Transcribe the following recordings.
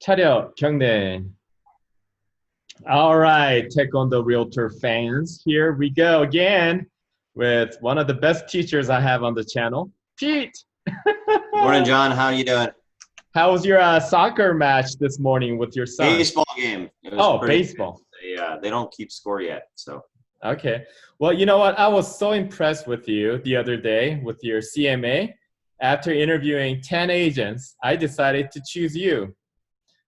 차려, 경례. All right, Taekwondo Realtor fans, here we go again with one of the best teachers I have on the channel, Pete. Morning, John. How you doing? How was your soccer match this morning with your son? Baseball game. It was Oh, pretty baseball. good. They don't keep score yet, so. Okay. Well, you know what? I was so impressed with you the other day with your CMA. After interviewing 10 agents, I decided to choose you.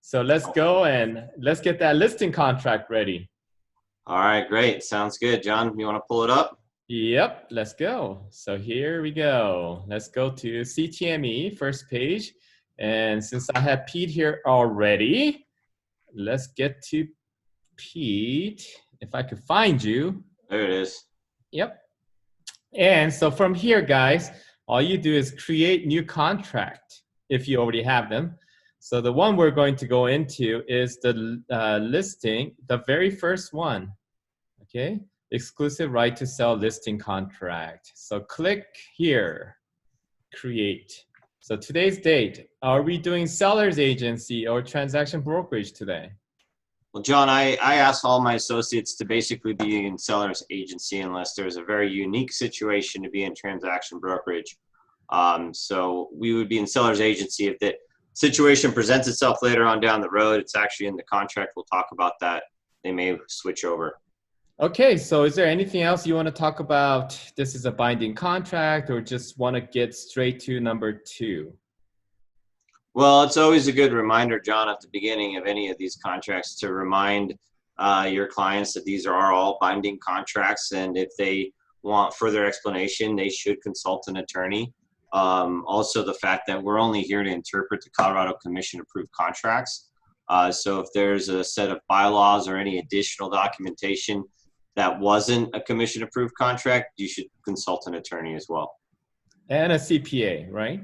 So let's go and let's get that listing contract ready. All right, great. Sounds good, John. You want to pull it up? Yep, let's go. So here we go. Let's go to CTME, first page. And since I have Pete here already, let's get to Pete. If I could find you. There it is. Yep. And so from here, guys, all you do is create new contract if you already have them. So the one we're going to go into is the listing, the very first one, okay? Exclusive right to sell listing contract. So click here, create. So today's date, are we doing seller's agency or transaction brokerage today? Well, John, I asked all my associates to basically be in seller's agency unless there's a very unique situation to be in transaction brokerage. So we would be in seller's agency if that situation presents itself later on down the road. It's actually in the contract. We'll talk about that. They may switch over. Okay, so is there anything else you want to talk about? This is a binding contract or just want to get straight to number 2? Well, it's always a good reminder, John, at the beginning of any of these contracts to remind your clients that these are all binding contracts, and if they want further explanation, they should consult an attorney. Also, the fact that we're only here to interpret the Colorado Commission approved contracts. So if there's a set of bylaws or any additional documentation that wasn't a commission approved contract, you should consult an attorney as well. And a CPA, right?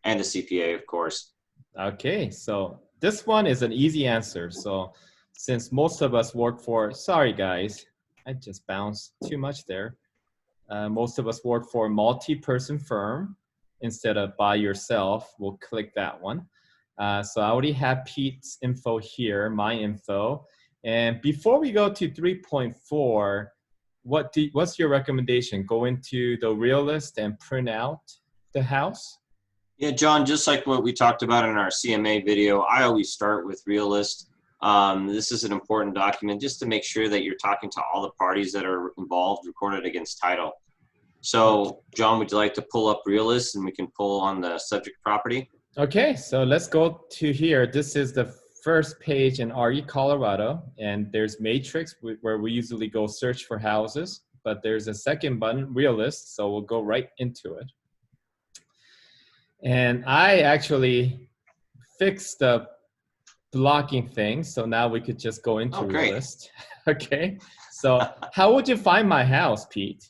And a CPA, of course. Okay, so this one is an easy answer. So since most of us work for, sorry guys, I just bounced too much there. Most of us work for a multi-person firm instead of by yourself. We'll click that one. So I already have Pete's info here, my info. And before we go to 3.4, what's your recommendation? Go into the realist and print out the house? Yeah, John, just like what we talked about in our CMA video, I always start with realist. This is an important document just to make sure that you're talking to all the parties that are involved, recorded against title. So, John, would you like to pull up realist and we can pull on the subject property? Okay, so let's go to here. This is the first page in RE Colorado, and there's matrix where we usually go search for houses, but there's a second button, realist, so we'll go right into it. And I actually fixed the blocking thing, so now we could just go into realist. Okay, so how would you find my house, Pete?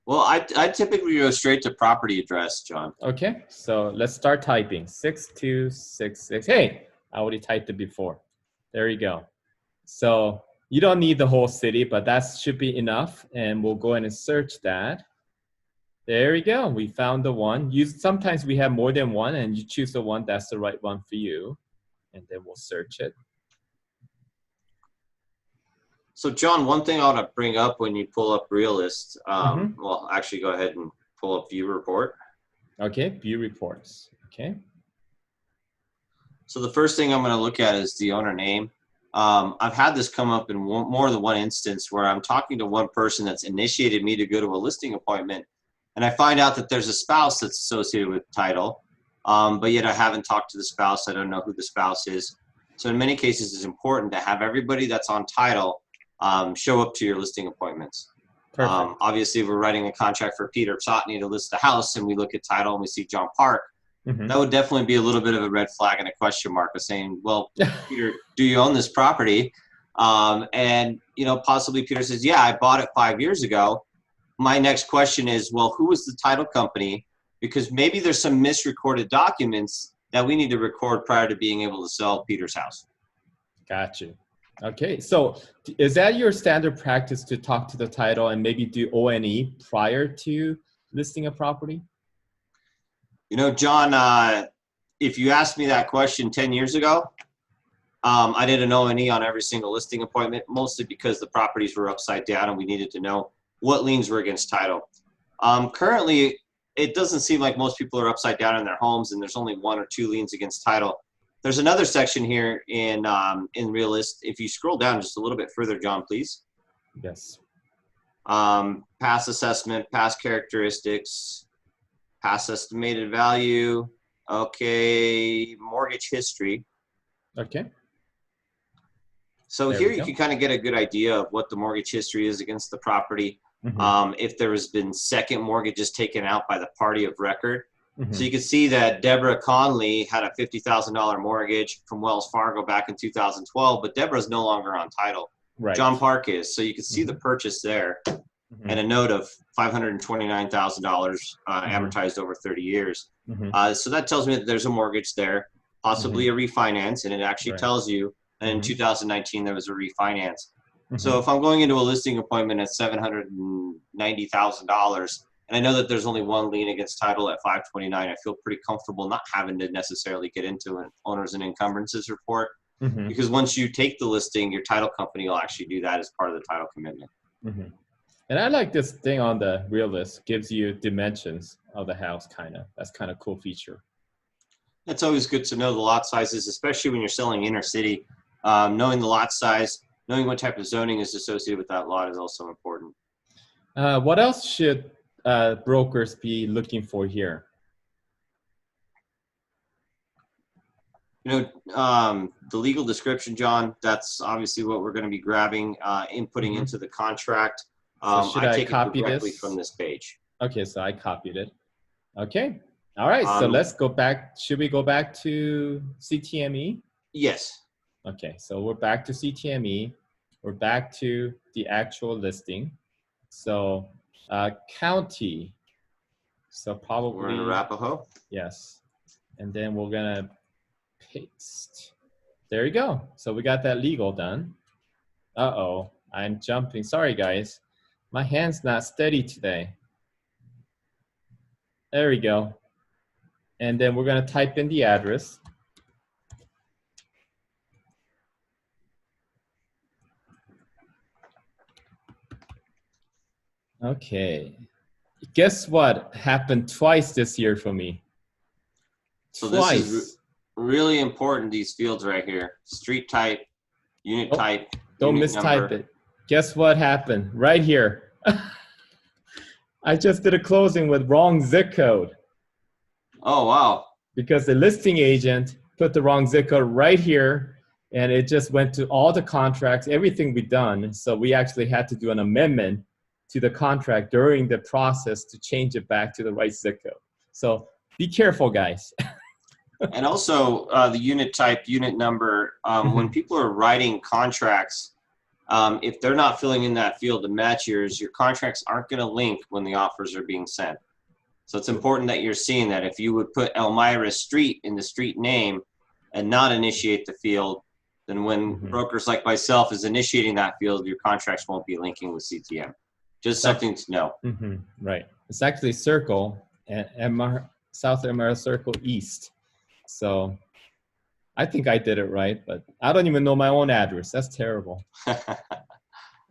Well, I typically go straight to property address, John. Okay, so let's start typing. 6266. Hey, I already typed it before. There you go. So you don't need the whole city, but that should be enough. And we'll go ahead and search that. There we go. We found the one. Sometimes we have more than one, and you choose the one that's the right one for you. And then we'll search it. So, John, one thing I want to bring up when you pull up realist, well, actually go ahead and pull up view report. Okay, view reports. Okay. So the first thing I'm going to look at is the owner name. I've had this come up in more than one instance where I'm talking to one person that's initiated me to go to a listing appointment, and I find out that there's a spouse that's associated with title, but yet I haven't talked to the spouse. I don't know who the spouse is. So in many cases, it's important to have everybody that's on title show up to your listing appointments. Obviously, if we're writing a contract for Peter Psotny to list the house and we look at title and we see John Park, that would definitely be a little bit of a red flag and a question mark of saying, well, Peter, do you own this property? And, you know, possibly Peter says, yeah, I bought it 5 years ago. My next question is, well, who was the title company? Because maybe there's some misrecorded documents that we need to record prior to being able to sell Peter's house. Got you. Okay, so is that your standard practice to talk to the title and maybe do O&E prior to listing a property? You know, John, if you asked me that question 10 years ago, I did an O&E on every single listing appointment, mostly because the properties were upside down and we needed to know what liens were against title. Currently, it doesn't seem like most people are upside down in their homes, and there's only 1 or 2 liens against title. There's another section here in Realist. If you scroll down just a little bit further, John, please. Yes. Past assessment, past characteristics, past estimated value. Okay, mortgage history. Okay. So There here we you go. can kind of get a good idea of what the mortgage history is against the property. Mm-hmm. If there has been second mortgages taken out by the party of record. Mm-hmm. So you can see that Deborah Conley had a $50,000 mortgage from Wells Fargo back in 2012, but Deborah's no longer on title. Right. John Park is. So you can see the purchase there and a note of $529,000 amortized over 30 years. So that tells me that there's a mortgage there, possibly a refinance, and it actually tells you that in 2019 there was a refinance. So if I'm going into a listing appointment at $790,000, and I know that there's only 1 lien against title at $529, I feel pretty comfortable not having to necessarily get into an owners and encumbrances report, because once you take the listing, your title company will actually do that as part of the title commitment. And I like this thing on the Realist, gives you dimensions of the house, kind of. That's kind of cool feature. It's always good to know the lot sizes, especially when you're selling inner city. Knowing the lot size, knowing what type of zoning is associated with that lot is also important. What else should brokers be looking for here? The legal description, John, that's obviously what we're going to be grabbing, inputting into the contract. So should I take copy it directly this from this page. Okay, so I copied it. Okay. All right, so let's go back. Should we go back to CTME? Yes. Okay, so we're back to CTME. We're back to the actual listing. So county. So probably. We're in Arapahoe. Yes. And then we're gonna paste. There you go. So we got that legal done. Uh-oh, I'm jumping. Sorry, guys. My hand's not steady today. There we go. And then we're gonna type in the address. Okay. Guess what happened twice this year for me? So Twice. This is really important, these fields right here. Street type, unit type, don't unit mistype number. it. Guess what happened? Right here. I just did a closing with wrong zip code. Oh, wow. Because the listing agent put the wrong zip code right here, and it just went to all the contracts, everything we've done. So we actually had to do an amendment to the contract during the process to change it back to the right zip code. So be careful, guys. And also the unit type, unit number, when people are writing contracts, if they're not filling in that field to match yours, your contracts aren't going to link when the offers are being sent. So it's important that you're seeing that. If you would put Elmira Street in the street name and not initiate the field, then when brokers like myself is initiating that field, your contracts won't be linking with CTM. Just something to know. Right. It's actually Circle and South Elmira Circle East. So I think I did it right, but I don't even know my own address. That's terrible.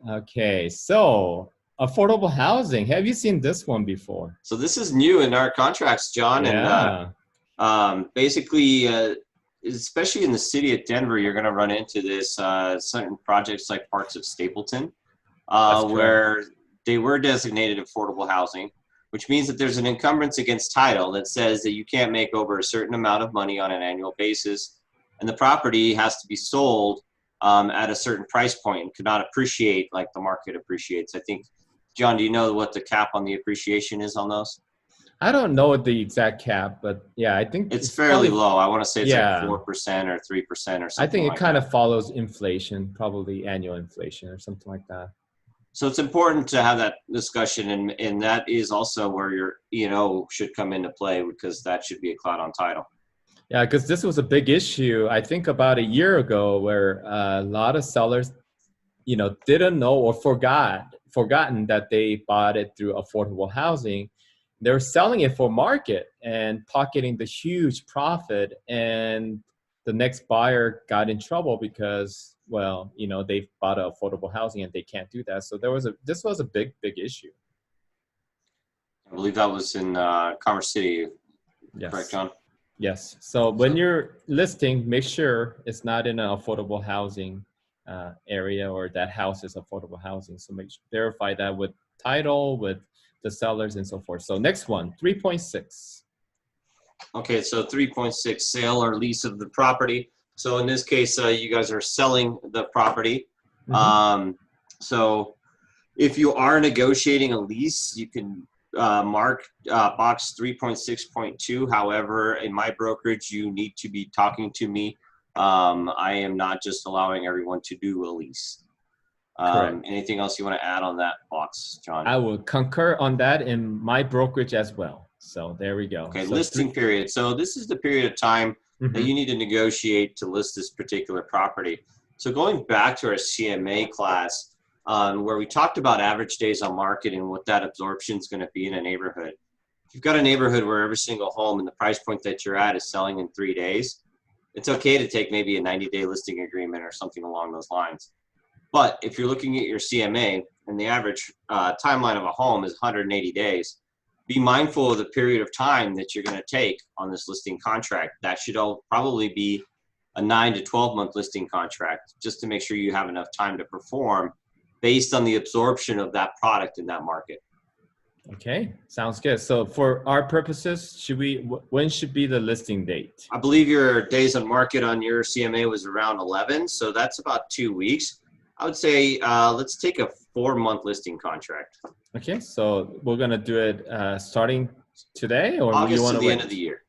Okay, so affordable housing. Have you seen this one before? So this is new in our contracts, John. Yeah. And basically, especially in the city of Denver, you're going to run into this certain projects like parts of Stapleton, where they were designated affordable housing, which means that there's an encumbrance against title that says that you can't make over a certain amount of money on an annual basis, and the property has to be sold at a certain price point and could not appreciate like the market appreciates. I think, John, do you know what the cap on the appreciation is on those? I don't know the exact cap, but yeah, I think it's fairly probably low. I want to say it's like 4% or 3% or something. I think it like kind that. of follows inflation, probably annual inflation or something like that. So it's important to have that discussion, and that is also where your E&O should come into play, because that should be a cloud on title. Yeah, because this was a big issue, I think about a year ago, where a lot of sellers, didn't know or forgotten that they bought it through affordable housing. They're selling it for market and pocketing the huge profit, and the next buyer got in trouble because, well, they've bought affordable housing and they can't do that. So this was a big issue. I believe that was in Commerce City, Yes. correct, John? Yes. So when you're listing, make sure it's not in an affordable housing area, or that house is affordable housing. So verify that with title, with the sellers, and so forth. So next one, 3.6. Okay, so 3.6, sale or lease of the property. So in this case, you guys are selling the property. So if you are negotiating a lease, you can mark box 3.6.2. However, in my brokerage, you need to be talking to me. I am not just allowing everyone to do a lease. Anything else you want to add on that box, John? I will concur on that in my brokerage as well. So there we go. Okay, so listing period. So this is the period of time that you need to negotiate to list this particular property. So going back to our CMA class, where we talked about average days on market and what that absorption is going to be in a neighborhood. If you've got a neighborhood where every single home and the price point that you're at is selling in 3 days, it's okay to take maybe a 90-day listing agreement or something along those lines. But if you're looking at your CMA and the average timeline of a home is 180 days, be mindful of the period of time that you're going to take on this listing contract. That should probably be a 9 to 12-month listing contract, just to make sure you have enough time to perform based on the absorption of that product in that market. Okay, sounds good. So for our purposes, when should be the listing date? I believe your days on market on your CMA was around 11, so that's about 2 weeks. I would say let's take a 4-month listing contract. Okay, so we're gonna do it starting today, or August you want to to the wait? end of the year.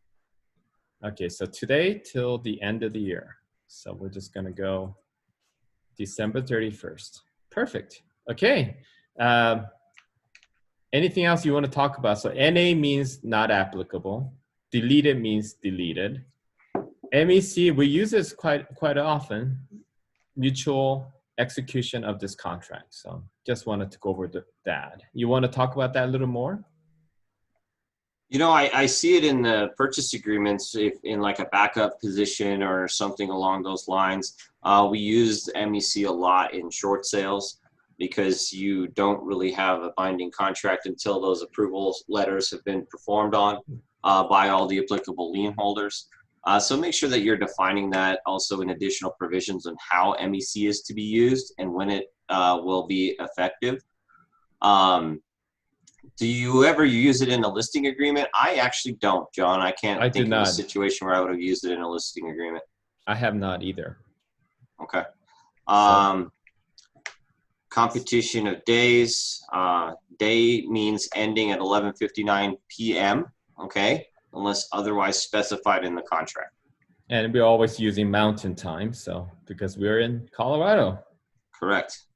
Okay, so today till the end of the year. So we're just gonna go December 31st. Perfect. Okay. Anything else you want to talk about? So NA means not applicable. Deleted means deleted. MEC, we use this quite often. Mutual execution of this contract. So just wanted to go over that. You want to talk about that a little more? I see it in the purchase agreements, if in like a backup position or something along those lines. We use MEC a lot in short sales because you don't really have a binding contract until those approval letters have been performed on by all the applicable lien holders. So make sure that you're defining that also in additional provisions on how MEC is to be used and when it will be effective. Do you ever use it in a listing agreement? I actually don't, John. I can't think of a situation where I would have used it in a listing agreement. I have not either. Okay. Competition of days. Day means ending at 11:59 p.m. Okay, unless otherwise specified in the contract. And we're always using mountain time, so because we're in Colorado. Correct.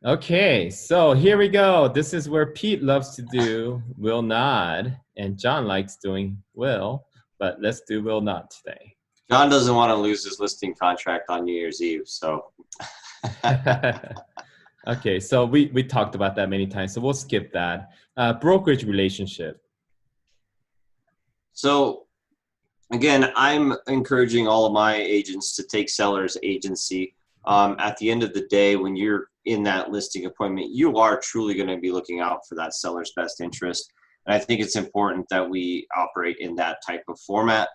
Okay, so here we go. This is where Pete loves to do will not, and John likes doing will, but let's do will not today. John doesn't want to lose his listing contract on New Year's Eve, so. Okay, so we talked about that many times, so we'll skip that. Brokerage relationship. So again, I'm encouraging all of my agents to take seller's agency. At the end of the day, when you're in that listing appointment, you are truly going to be looking out for that seller's best interest. And I think it's important that we operate in that type of format.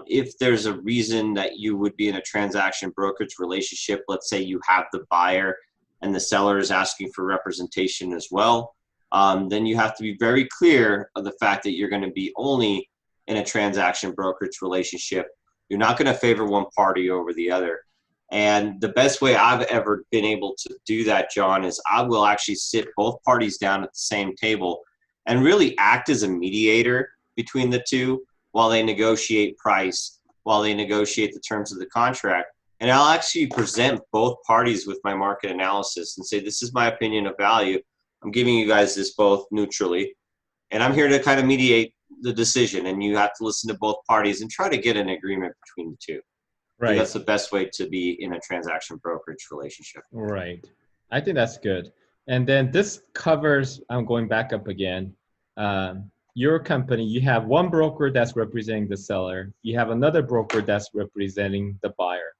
If there's a reason that you would be in a transaction brokerage relationship, let's say you have the buyer and the seller is asking for representation as well, then you have to be very clear of the fact that you're going to be only in a transaction brokerage relationship. You're not going to favor one party over the other. And the best way I've ever been able to do that, John, is I will actually sit both parties down at the same table and really act as a mediator between the two while they negotiate price, while they negotiate the terms of the contract. And I'll actually present both parties with my market analysis and say, this is my opinion of value. I'm giving you guys this both neutrally. And I'm here to kind of mediate the decision. And you have to listen to both parties and try to get an agreement between the two. Right. That's the best way to be in a transaction brokerage relationship. Right. I think that's good. And then this covers, I'm going back up again, your company, you have one broker that's representing the seller. You have another broker that's representing the buyer.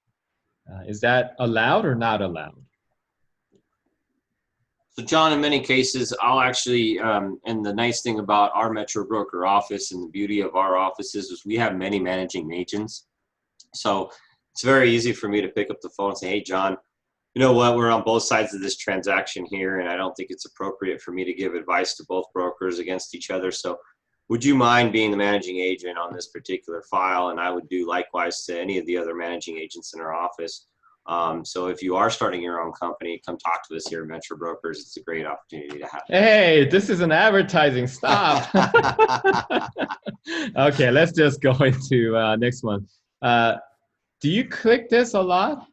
Is that allowed or not allowed? So John, in many cases, I'll actually, and the nice thing about our Metro Broker office and the beauty of our offices is we have many managing agents. So it's very easy for me to pick up the phone and say, hey, John, you know what, we're on both sides of this transaction here, and I don't think it's appropriate for me to give advice to both brokers against each other. So would you mind being the managing agent on this particular file? And I would do likewise to any of the other managing agents in our office. So if you are starting your own company, come talk to us here at Metro Brokers. It's a great opportunity to have. Hey, this is an advertising. Stop. Okay, let's just go into next one. Do you click this a lot?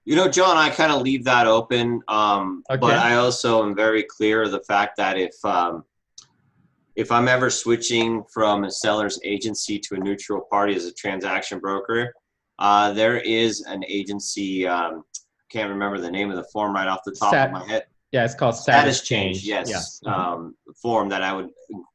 You know, John, I kind of leave that open, Okay. but I also am very clear of the fact that if I'm ever switching from a seller's agency to a neutral party as a transaction broker, there is an agency, can't remember the name of the form right off the top of my head. Yeah, it's called status change. Yes. Form that I would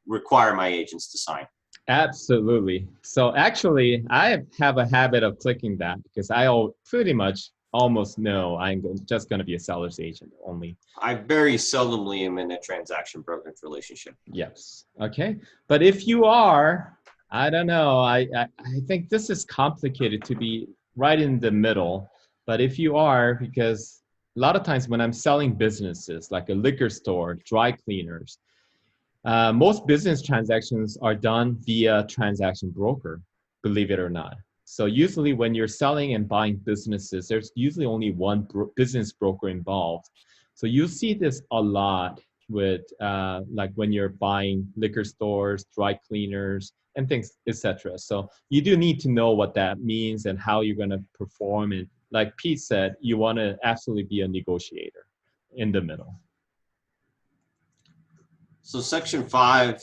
require my agents to sign. Absolutely. So actually, I have a habit of clicking that because I pretty much almost know I'm just going to be a seller's agent only. I very seldomly am in a transaction brokerage relationship. Yes. Okay. But if you are, I don't know. I think this is complicated to be right in the middle. But if you are, because a lot of times when I'm selling businesses like a liquor store, dry cleaners, most business transactions are done via transaction broker, believe it or not. So usually when you're selling and buying businesses, there's usually only one business broker involved. So you see this a lot with like when you're buying liquor stores, dry cleaners, and things, etc. So you do need to know what that means and how you're going to perform. And like Pete said, you want to absolutely be a negotiator in the middle. So Section 5,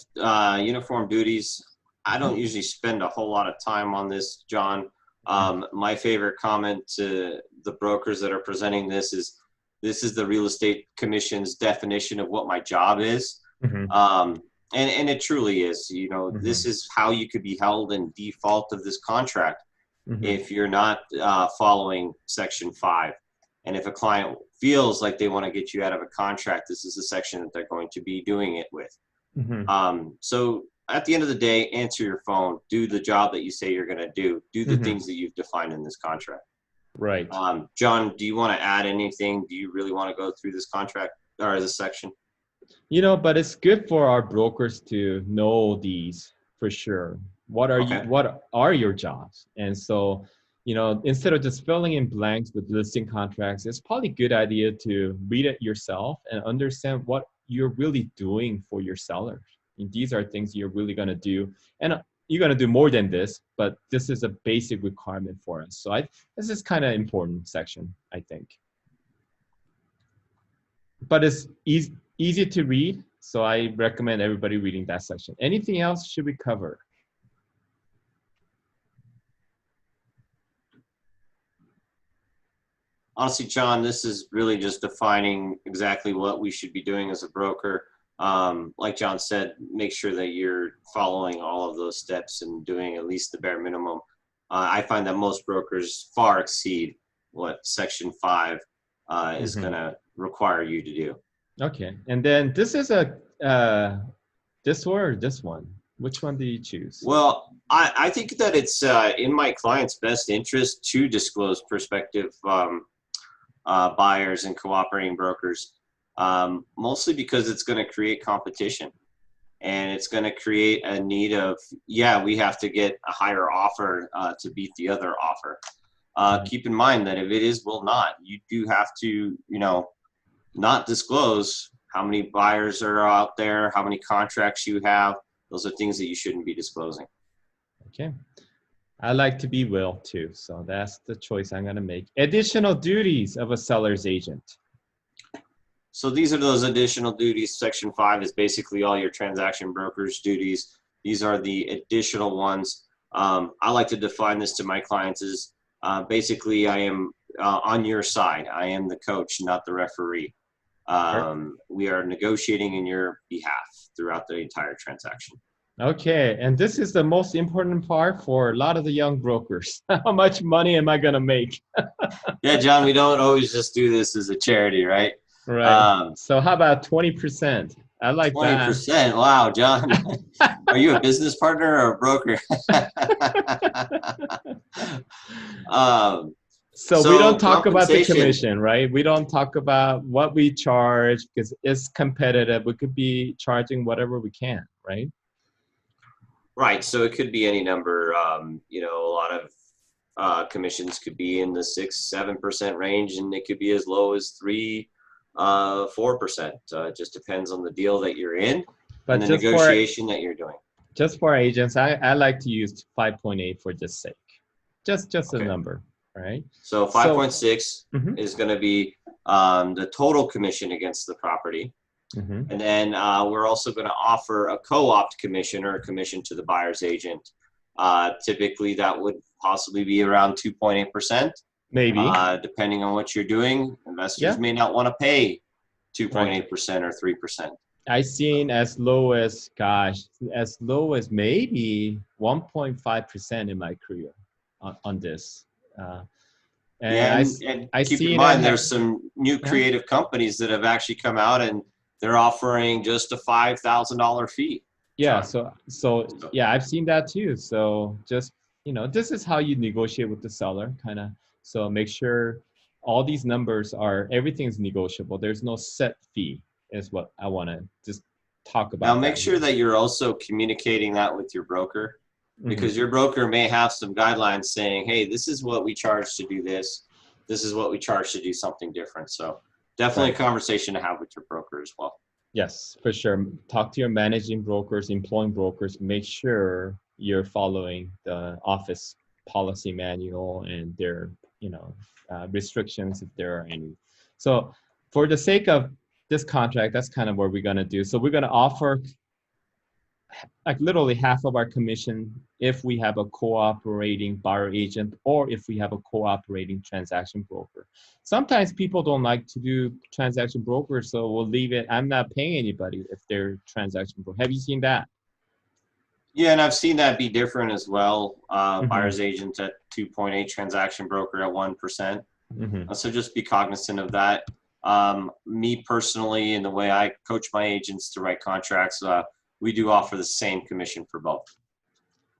uniform duties. I don't usually spend a whole lot of time on this, John. My favorite comment to the brokers that are presenting this is the Real Estate Commission's definition of what my job is. Mm-hmm. And it truly is. You know, mm-hmm. This is how you could be held in default of this contract mm-hmm. if you're not following Section 5. And if a client feels like they want to get you out of a contract, this is the section that they're going to be doing it with. Mm-hmm. So at the end of the day, answer your phone, do the job that you say you're going to do the mm-hmm. things that you've defined in this contract. Right. John, do you want to add anything? Do you really want to go through this contract or this section? You know, but it's good for our brokers to know these for sure. What are your jobs? And so, you know, instead of just filling in blanks with listing contracts, it's probably a good idea to read it yourself and understand what you're really doing for your sellers. And these are things you're really going to do. And you're going to do more than this, but this is a basic requirement for us. So this is kind of important section, I think. But it's easy to read, so I recommend everybody reading that section. Anything else should we cover? Honestly, John, this is really just defining exactly what we should be doing as a broker. Like John said, make sure that you're following all of those steps and doing at least the bare minimum. I find that most brokers far exceed what Section 5 is mm-hmm. going to require you to do. Okay, and then this is this one or this one? Which one do you choose? Well, I think that it's in my client's best interest to disclose prospective buyers and cooperating brokers, mostly because it's going to create competition and it's going to create a need of, we have to get a higher offer to beat the other offer. Keep in mind that if it is will not, you do have to, you know, not disclose how many buyers are out there, how many contracts you have. Those are things that you shouldn't be disclosing. Okay. I like to be Will too, so that's the choice I'm going to make. Additional duties of a seller's agent. So these are those additional duties. Section 5 is basically all your transaction broker's duties. These are the additional ones. I like to define this to my clients as basically I am on your side. I am the coach, not the referee. We are negotiating in your behalf. throughout the entire transaction. Okay, and this is the most important part for a lot of the young brokers. How much money am I gonna make? Yeah, John, we don't always just do this as a charity, right? Right. So how about 20%? I like that. 20%. Wow, John. Are you a business partner or a broker? um, So we don't so talk about the compensation, commission, right? We don't talk about what we charge because it's competitive. We could be charging whatever we can, right? right? So it could be any number. A lot of commissions could be in the 6-7% range, and it could be as low as 4%. It just depends on the deal that you're in and But the negotiation that you're doing. just for agents, I like to use 5.8 for just sake. Just a Okay. number, right? So 5.6 Mhm. is going to be the total commission against the property. Mhm. And then we're also going to offer a co-opt commission or a commission to the buyer's agent. Typically, that would possibly be around 2.8%. Maybe. Depending on what you're doing, investors Yeah. may not want to pay 2.8% Right. or 3%. I've seen as low as, gosh, as low as maybe 1.5% in my career on this. And Yeah, and I keep in seen it. mind, there's some new Yeah. creative companies that have actually come out and they're offering just a $5,000 fee. Yeah. John. So yeah, I've seen that too. So just, this is how you negotiate with the seller, kind of. So make sure all these numbers everything's negotiable. There's no set fee, is what I want to just talk Now, about make that sure here. that you're also communicating that with your broker, because Mhm. your broker may have some guidelines saying, hey, this is what we charge to do this. This is what we charge to do something different. So definitely Right. a conversation to have with your broker as well. Yes, for sure. Talk to your managing brokers, employing brokers. Make sure you're following the office policy manual and their, restrictions if there are any. So, for the sake of this contract, that's kind of what we're gonna do. So we're gonna offer like literally half of our commission if we have a cooperating buyer agent or if we have a cooperating transaction broker. Sometimes people don't like to do transaction brokers, so we'll leave it. I'm not paying anybody if they're transaction broker. Have you seen that? Yeah, and I've seen that be different as well. Mm-hmm. Buyer's agent at 2.8, transaction broker at 1%. Mm-hmm. So just be cognizant of that. Me personally, and the way I coach my agents to write contracts, we do offer the same commission for both.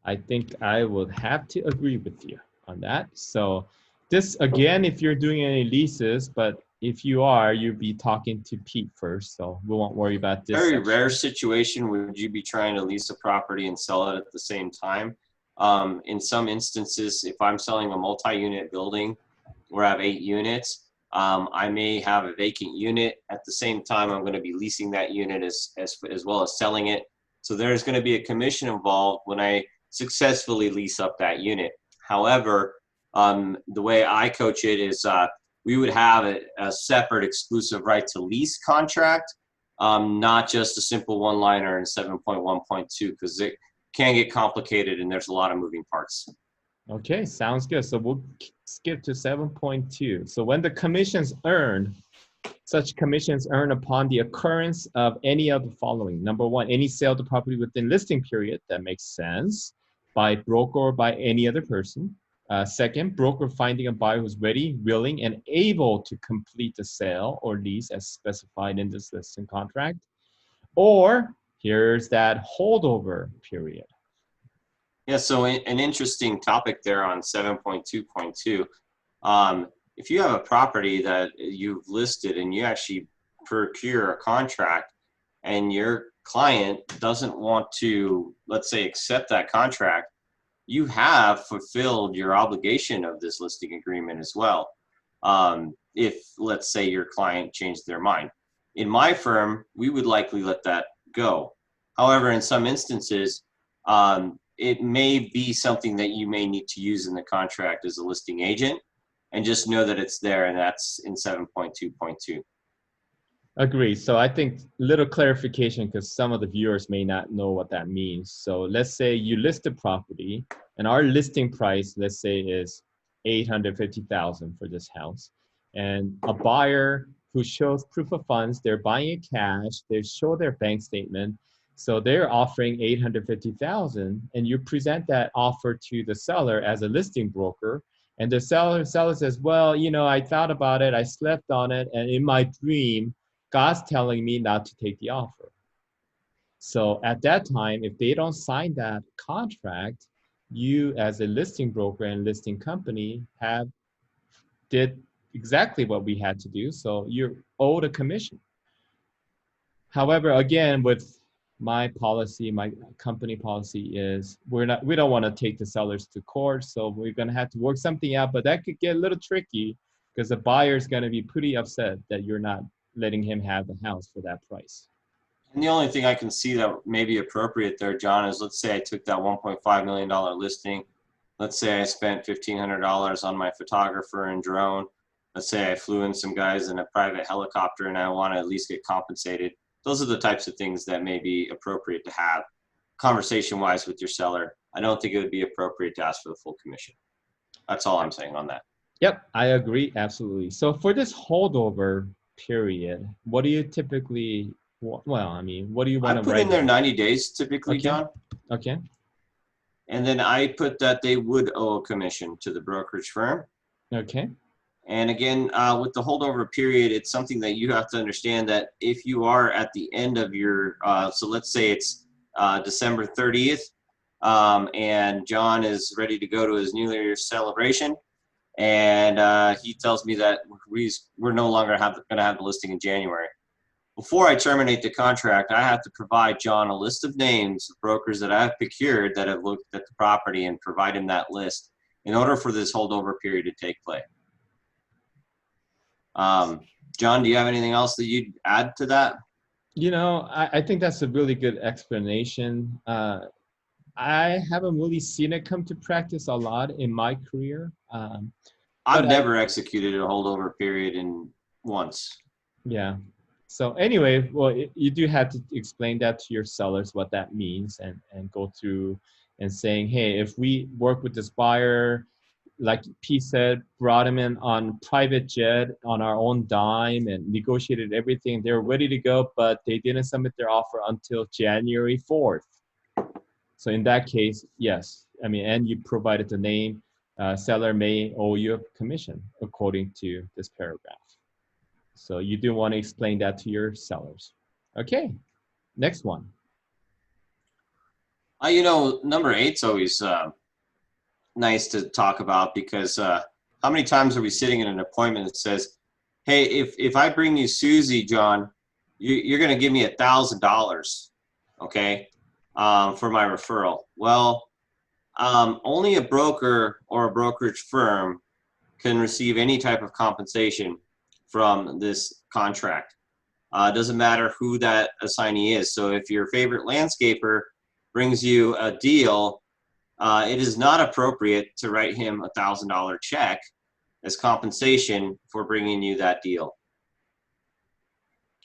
I think I would have to agree with you on that. So this again, if you're doing any leases, but if you are, you'll be talking to Pete first, so we won't worry about this Very rare section. situation would you be trying to lease a property and sell it at the same time. In some instances, if I'm selling a multi-unit building where I have 8 units, I may have a vacant unit at the same time. I'm going to be leasing that unit as well as selling it. So there's going to be a commission involved when I successfully lease up that unit. However, the way I coach it is we would have a separate exclusive right to lease contract, not just a simple one-liner in 7.1.2, because it can get complicated and there's a lot of moving parts. Okay, sounds good. So we'll skip to 7.2. So when the commissions earned, such commissions earned upon the occurrence of any of the following. Number one, any sale of the property within listing period. That makes sense. By broker or by any other person. Second, broker finding a buyer who's ready, willing, and able to complete the sale or lease as specified in this listing contract. Or here's that holdover period. Yeah, so an interesting topic there on 7.2.2. If you have a property that you've listed and you actually procure a contract and your client doesn't want to, let's say, accept that contract, you have fulfilled your obligation of this listing agreement as well. If, let's say, your client changed their mind. In my firm, we would likely let that go. However, in some instances, it may be something that you may need to use in the contract as a listing agent, and just know that it's there, and that's in 7.2.2. Agree. So I think little clarification because some of the viewers may not know what that means. So let's say you list a property and our listing price, let's say, is 850,000 for this house. And a buyer who shows proof of funds, they're buying it cash, they show their bank statement, So they're offering 850,000, and you present that offer to the seller as a listing broker, and the seller says, well, you know, I thought about it, I slept on it, and in my dream, God's telling me not to take the offer. So at that time, if they don't sign that contract, you as a listing broker and listing company did exactly what we had to do. So you're owed a commission. However, again, with my policy, my company policy is we don't want to take the sellers to court. So we're going to have to work something out, but that could get a little tricky because the buyer is going to be pretty upset that you're not letting him have the house for that price. And the only thing I can see that may be appropriate there, John, is let's say I took that $1.5 million listing. Let's say I spent $1,500 on my photographer and drone. Let's say I flew in some guys in a private helicopter and I want to at least get compensated. Those are the types of things that may be appropriate to have conversation-wise with your seller. I don't think it would be appropriate to ask for the full commission. That's all I'm saying on that. Yep, I agree, absolutely. So for this holdover period, what do you typically, well, I mean, what do you want I to put write in there down? 90 days typically, Okay. John. Okay. And then I put that they would owe a commission to the brokerage firm. Okay. And again, with the holdover period, it's something that you have to understand that if you are at the end of your, so let's say it's December 30th, and John is ready to go to his New Year's celebration, and he tells me that we're no longer going to have the listing in January. Before I terminate the contract, I have to provide John a list of names of brokers that I've procured that have looked at the property and provide him that list in order for this holdover period to take place. John, do you have anything else that you'd add to that? You know, I think that's a really good explanation. I haven't really seen it come to practice a lot in my career. I've never executed a holdover period in once. Yeah. So anyway, well, you do have to explain that to your sellers what that means and go through and saying, hey, if we work with this buyer, like P said, brought him in on private jet on our own dime and negotiated everything. They were ready to go, but they didn't submit their offer until January 4th. So in that case, yes. I mean, and you provided the name, seller may owe you a commission according to this paragraph. So you do want to explain that to your sellers. Okay, next one. You know, number 8's always nice to talk about because how many times are we sitting in an appointment that says, hey, if I bring you Susie, John, you're going to give me $1,000, okay, for my referral. Well, only a broker or a brokerage firm can receive any type of compensation from this contract. It doesn't matter who that assignee is. So if your favorite landscaper brings you a deal, it is not appropriate to write him a $1,000 check as compensation for bringing you that deal.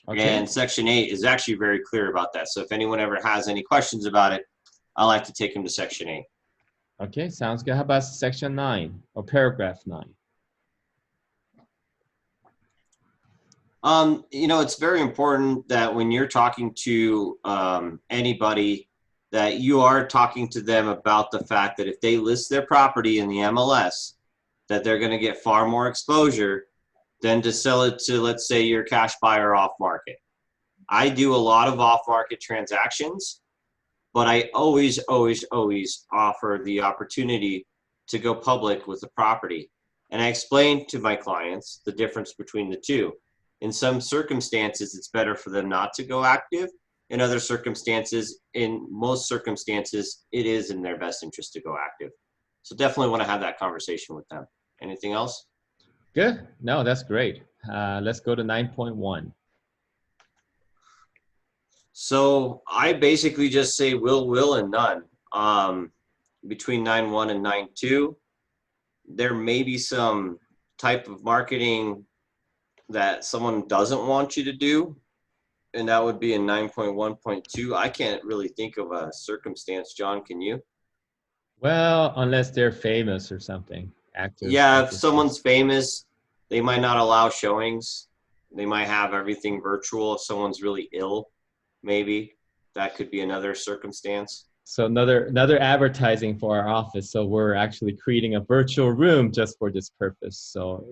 Okay. And Section 8 is actually very clear about that. So if anyone ever has any questions about it, I like to take them to Section 8. Okay, sounds good. How about Section 9 or Paragraph 9? You know, it's very important that when you're talking to anybody, that you are talking to them about the fact that if they list their property in the MLS, that they're going to get far more exposure than to sell it to, let's say, your cash buyer off market. I do a lot of off market transactions, but I always, always, always offer the opportunity to go public with the property. And I explain to my clients the difference between the two. In some circumstances, it's better for them not to go active. In other circumstances, in most circumstances, it is in their best interest to go active. So definitely want to have that conversation with them. Anything else? Good. No, that's great. Let's go to 9.1. So I basically just say will, and none. Between 9.1 and 9.2, there may be some type of marketing that someone doesn't want you to do, and that would be in 9.1.2. I can't really think of a circumstance. John, can you? Well, unless they're famous or something. Actors. Yeah, if someone's famous, they might not allow showings. They might have everything virtual if someone's really ill, maybe. that could be another circumstance. So another advertising for our office. So we're actually creating a virtual room just for this purpose. So,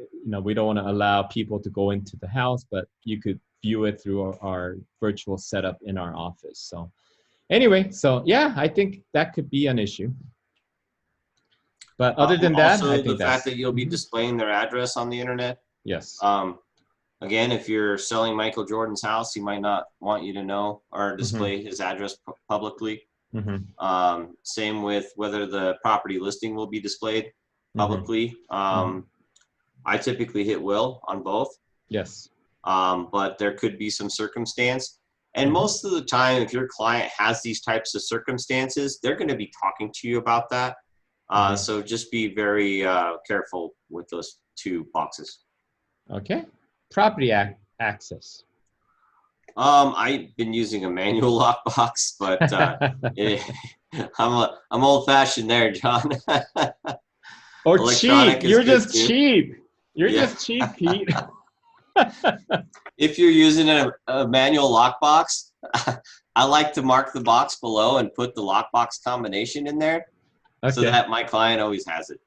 we don't want to allow people to go into the house, but you could view it through our virtual setup in our office. So anyway, so yeah, I think that could be an issue. But other than that, Also, I the think fact that's that you'll be displaying their address on the internet. yes. Again, if you're selling Michael Jordan's house, he might not want you to know or display his address publicly. Same with whether the property listing will be displayed publicly. I typically hit will on both. Yes. But there could be some circumstance. And most of the time, if your client has these types of circumstances, they're going to be talking to you about that. So just be very careful with those two boxes. Okay. Property access. I've been using a manual lockbox, but I'm old-fashioned there, John. Or cheap. You're just cheap. You're just cheap, Pete. If you're using a manual lockbox, I like to mark the box below and put the lockbox combination in there, so that my client always has it.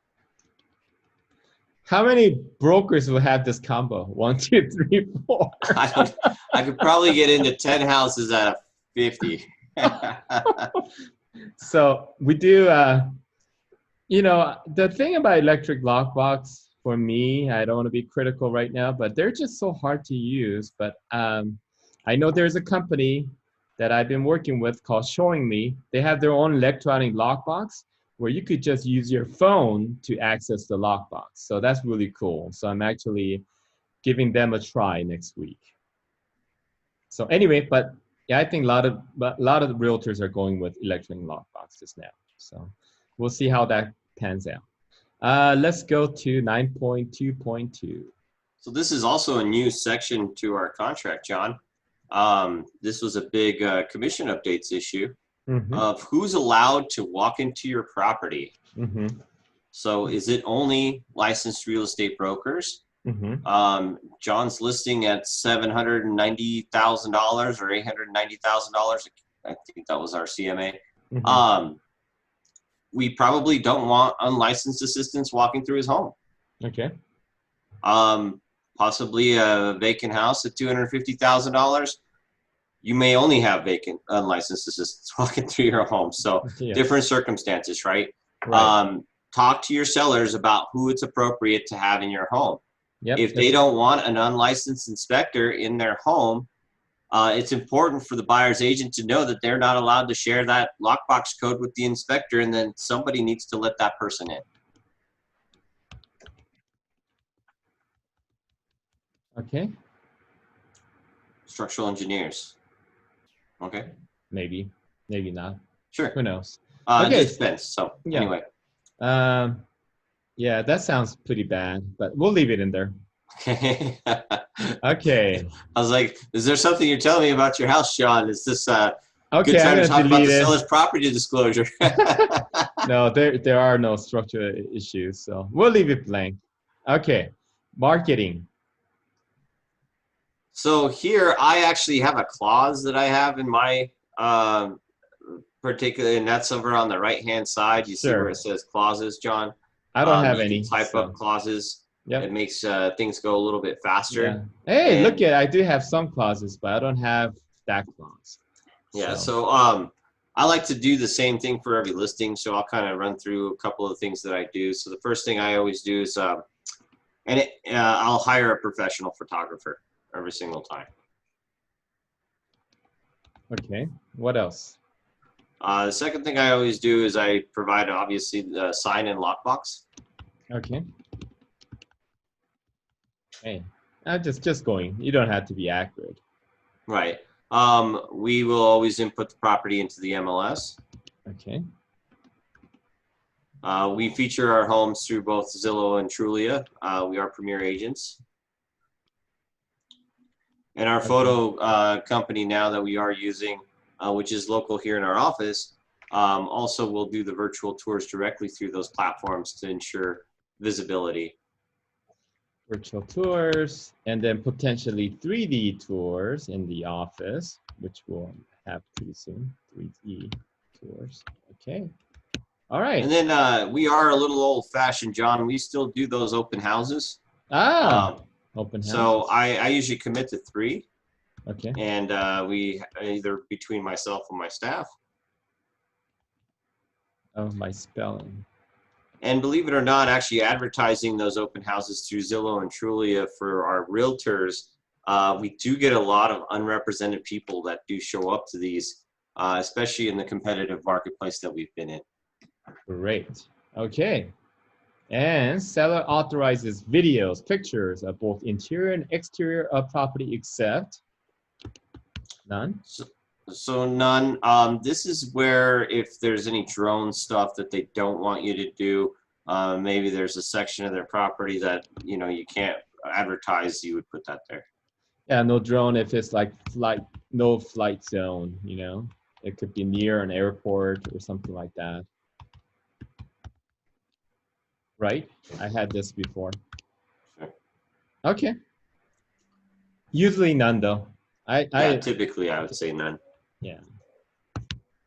How many brokers will have this combo? 1, 2, 3, 4. I could probably get into 10 houses out of 50. So we do, the thing about electric lockbox for me, I don't want to be critical right now, but they're just so hard to use. But I know there's a company that I've been working with called Showing Me. They have their own electronic lockbox where you could just use your phone to access the lockbox. So that's really cool. So I'm actually giving them a try next week. So anyway, but yeah, I think a lot of the realtors are going with electronic lockboxes now. So we'll see how that pans out. Let's go to 9.2.2. So this is also a new section to our contract, John. This was a big commission updates issue of who's allowed to walk into your property. So is it only licensed real estate brokers? John's listing at $790,000 or $890,000. I think that was our CMA. We probably don't want unlicensed assistants walking through his home. Okay. Possibly a vacant house at $250,000. You may only have vacant unlicensed assistants walking through your home. So different circumstances, right? Talk to your sellers about who it's appropriate to have in your home. If they don't want an unlicensed inspector in their home, it's important for the buyer's agent to know that they're not allowed to share that lockbox code with the inspector, and then somebody needs to let that person in. Okay. Structural engineers. Okay. Maybe not. Sure. Who knows? Okay. It depends. So anyway. Yeah, that sounds pretty bad, but we'll leave it in there. Okay. Okay. I was like, is there something you're telling me about your house, Sean? Is this okay, good time to talk about the seller's property disclosure? No, there are no structural issues, so we'll leave it blank. Okay. Marketing. So here I actually have a clause that I have in my particular, and that's over on the right-hand side. You see where it says clauses, John? I don't have any. Type up clauses. It makes things go a little bit faster. Hey, look I do have some clauses, but I don't have that clause. Yeah, so I like to do the same thing for every listing, so I'll kind of run through a couple of things that I do. So the first thing I always do is, I'll hire a professional photographer every single time. Okay, what else? The second thing I always do is I provide, obviously, the sign and lockbox. Okay. Hey, just going. You don't have to be accurate. Right. We will always input the property into the MLS. Okay. We feature our homes through both Zillow and Trulia. We are premier agents. And our photo company now that we are using, which is local here in our office, also will do the virtual tours directly through those platforms to ensure visibility. Virtual tours, and then potentially 3D tours in the office, which will have pretty soon. 3E tours. Okay. All right. And then we are a little old-fashioned, John. We still do those open houses. Ah, open So houses. I usually commit to 3, Okay. and we either between myself and my staff. Oh, my spelling. And believe it or not, actually advertising those open houses through Zillow and Trulia for our realtors, we do get a lot of unrepresented people that do show up to these, especially in the competitive marketplace that we've been in. Great. Okay. And seller authorizes videos, pictures of both interior and exterior of property except none. So none. This is where if there's any drone stuff that they don't want you to do, maybe there's a section of their property that you can't advertise, you would put that there. Yeah, no drone if it's like no flight zone, It could be near an airport or something like that. Right? I had this before. Sure. Okay. Usually none though. Typically I would say none. Yeah.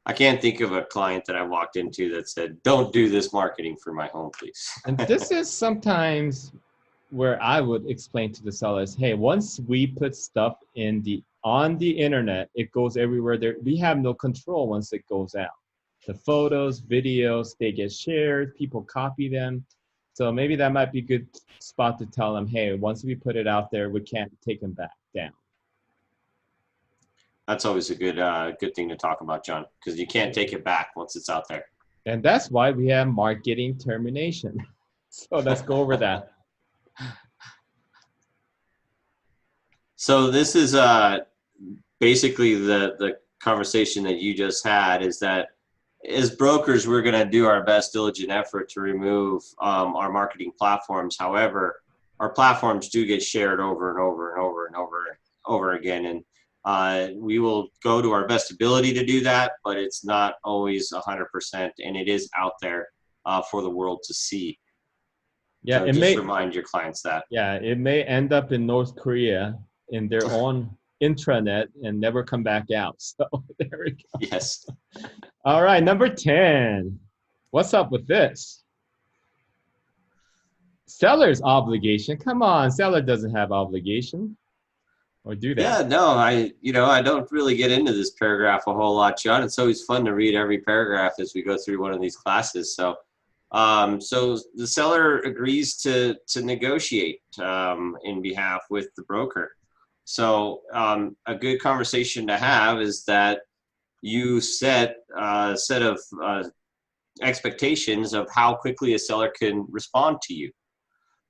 I can't think of a client that I walked into that said, "Don't do this marketing for my home, please." And this is sometimes where I would explain to the sellers, hey, once we put stuff on the internet, it goes everywhere. We have no control once it goes out. The photos, videos, they get shared, people copy them. So maybe that might be a good spot to tell them, hey, once we put it out there, we can't take them back down. That's always a good thing to talk about, John, because you can't take it back once it's out there. And that's why we have marketing termination. So let's go over that. So this is basically the conversation that you just had, is that as brokers, we're going to do our best diligent effort to remove our marketing platforms. However, our platforms do get shared over and over and over and over again. And we will go to our best ability to do that, but it's not always 100%, and it is out there for the world to see. Yeah, so just remind your clients that. Yeah, it may end up in North Korea in their own intranet and never come back out. So there we go. Yes. All right, number 10. What's up with this? Seller's obligation. Come on, seller doesn't have obligation. Or do that? Yeah, no, I don't really get into this paragraph a whole lot, John. It's always fun to read every paragraph as we go through one of these classes. So, so the seller agrees to negotiate in behalf with the broker. So, a good conversation to have is that you set a set of expectations of how quickly a seller can respond to you.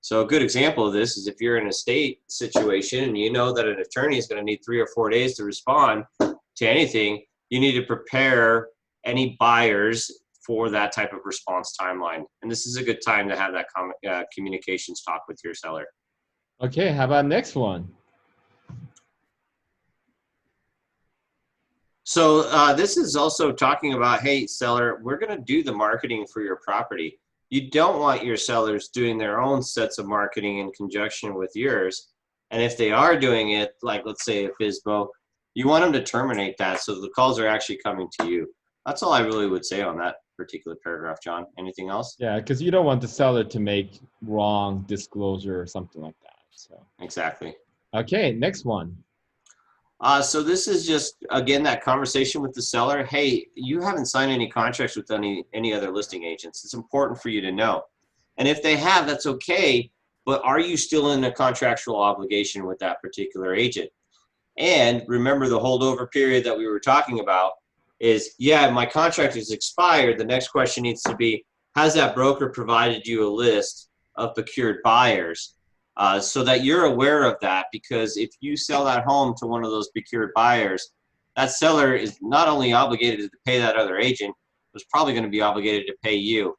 So a good example of this is if you're in a estate situation and you know that an attorney is going to need 3 or 4 days to respond to anything, you need to prepare any buyers for that type of response timeline. And this is a good time to have that communications talk with your seller. Okay, how about next one? So this is also talking about, hey, seller, we're going to do the marketing for your property. You don't want your sellers doing their own sets of marketing in conjunction with yours. And if they are doing it, like let's say a FSBO, you want them to terminate that so the calls are actually coming to you. That's all I really would say on that particular paragraph, John. Anything else? Yeah, because you don't want the seller to make wrong disclosure or something like that. So exactly. Okay, next one. So this is just, again, that conversation with the seller. Hey, you haven't signed any contracts with any other listing agents. It's important for you to know. And if they have, that's okay. But are you still in a contractual obligation with that particular agent? And remember the holdover period that we were talking about is, yeah, my contract is expired. The next question needs to be, has that broker provided you a list of procured buyers? So that you're aware of that, because if you sell that home to one of those procured buyers, that seller is not only obligated to pay that other agent, but is probably going to be obligated to pay you.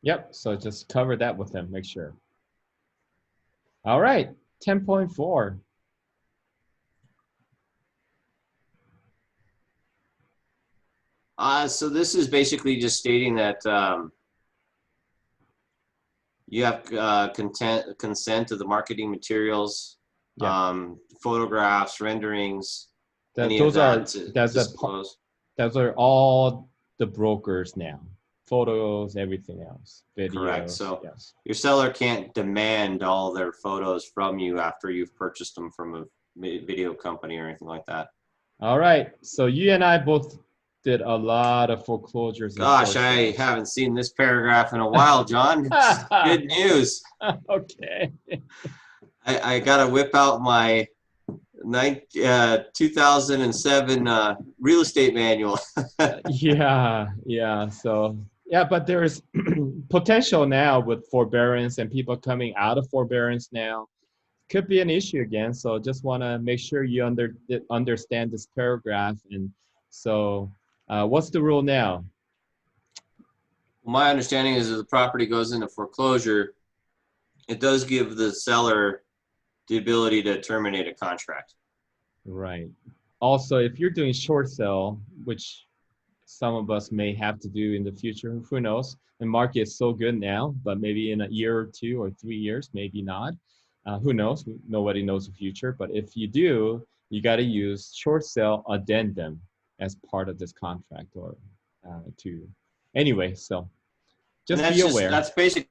Yep, so just cover that with them, make sure. All right, 10.4. So this is basically just stating that you have consent to the marketing materials, yeah. Photographs, renderings, any of those are that to that's a disclose? those are all the brokers now. Photos, everything else, Correct. videos. So Yes. your seller can't demand all their photos from you after you've purchased them from a video company or anything like that. All right. So you and I both did a lot of foreclosures and Gosh, short I sales. haven't seen this paragraph in a while, John. It's good news. Okay. I got to whip out my 2007 real estate manual. Yeah. So yeah, but there's potential now with forbearance and people coming out of forbearance now. Could be an issue again. So just want to make sure you understand this paragraph. And so, what's the rule now? My understanding is that the property goes into foreclosure, it does give the seller the ability to terminate a contract. Right. Also, if you're doing short sale, which some of us may have to do in the future, who knows? The market is so good now, but maybe in a year or 2 or 3 years, maybe not. Who knows? Nobody knows the future. But if you do, you got to use short sale addendum as part of this contract or to. Anyway, so And just be aware. that's basically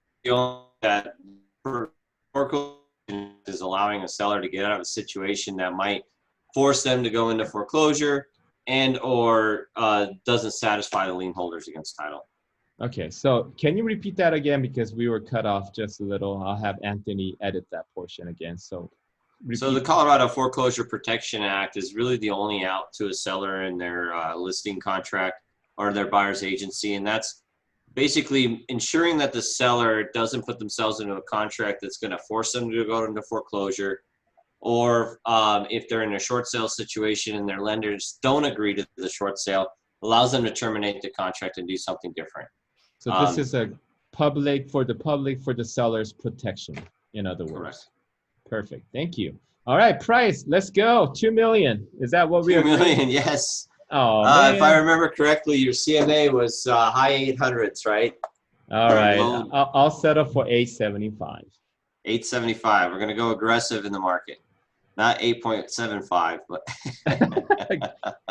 that foreclosure is allowing a seller to get out of a situation that might force them to go into foreclosure and or doesn't satisfy the lien holders against title. Okay, so can you repeat that again because we were cut off just a little. I'll have Anthony edit that portion again. So So the Colorado Foreclosure Protection Act is really the only out to a seller in their listing contract or their buyer's agency, and that's basically ensuring that the seller doesn't put themselves into a contract that's going to force them to go into foreclosure, or if they're in a short sale situation and their lenders don't agree to the short sale, allows them to terminate the contract and do something different. So this is a for the seller's protection, in other words. Correct. Perfect. Thank you. All right, price. Let's go. 2 million. Is that what we $2 agreed? million, yes. Oh, man. If I remember correctly, your CMA was high 800s, right? All right. I'll settle for 875. 875. We're going to go aggressive in the market. Not 8.75, but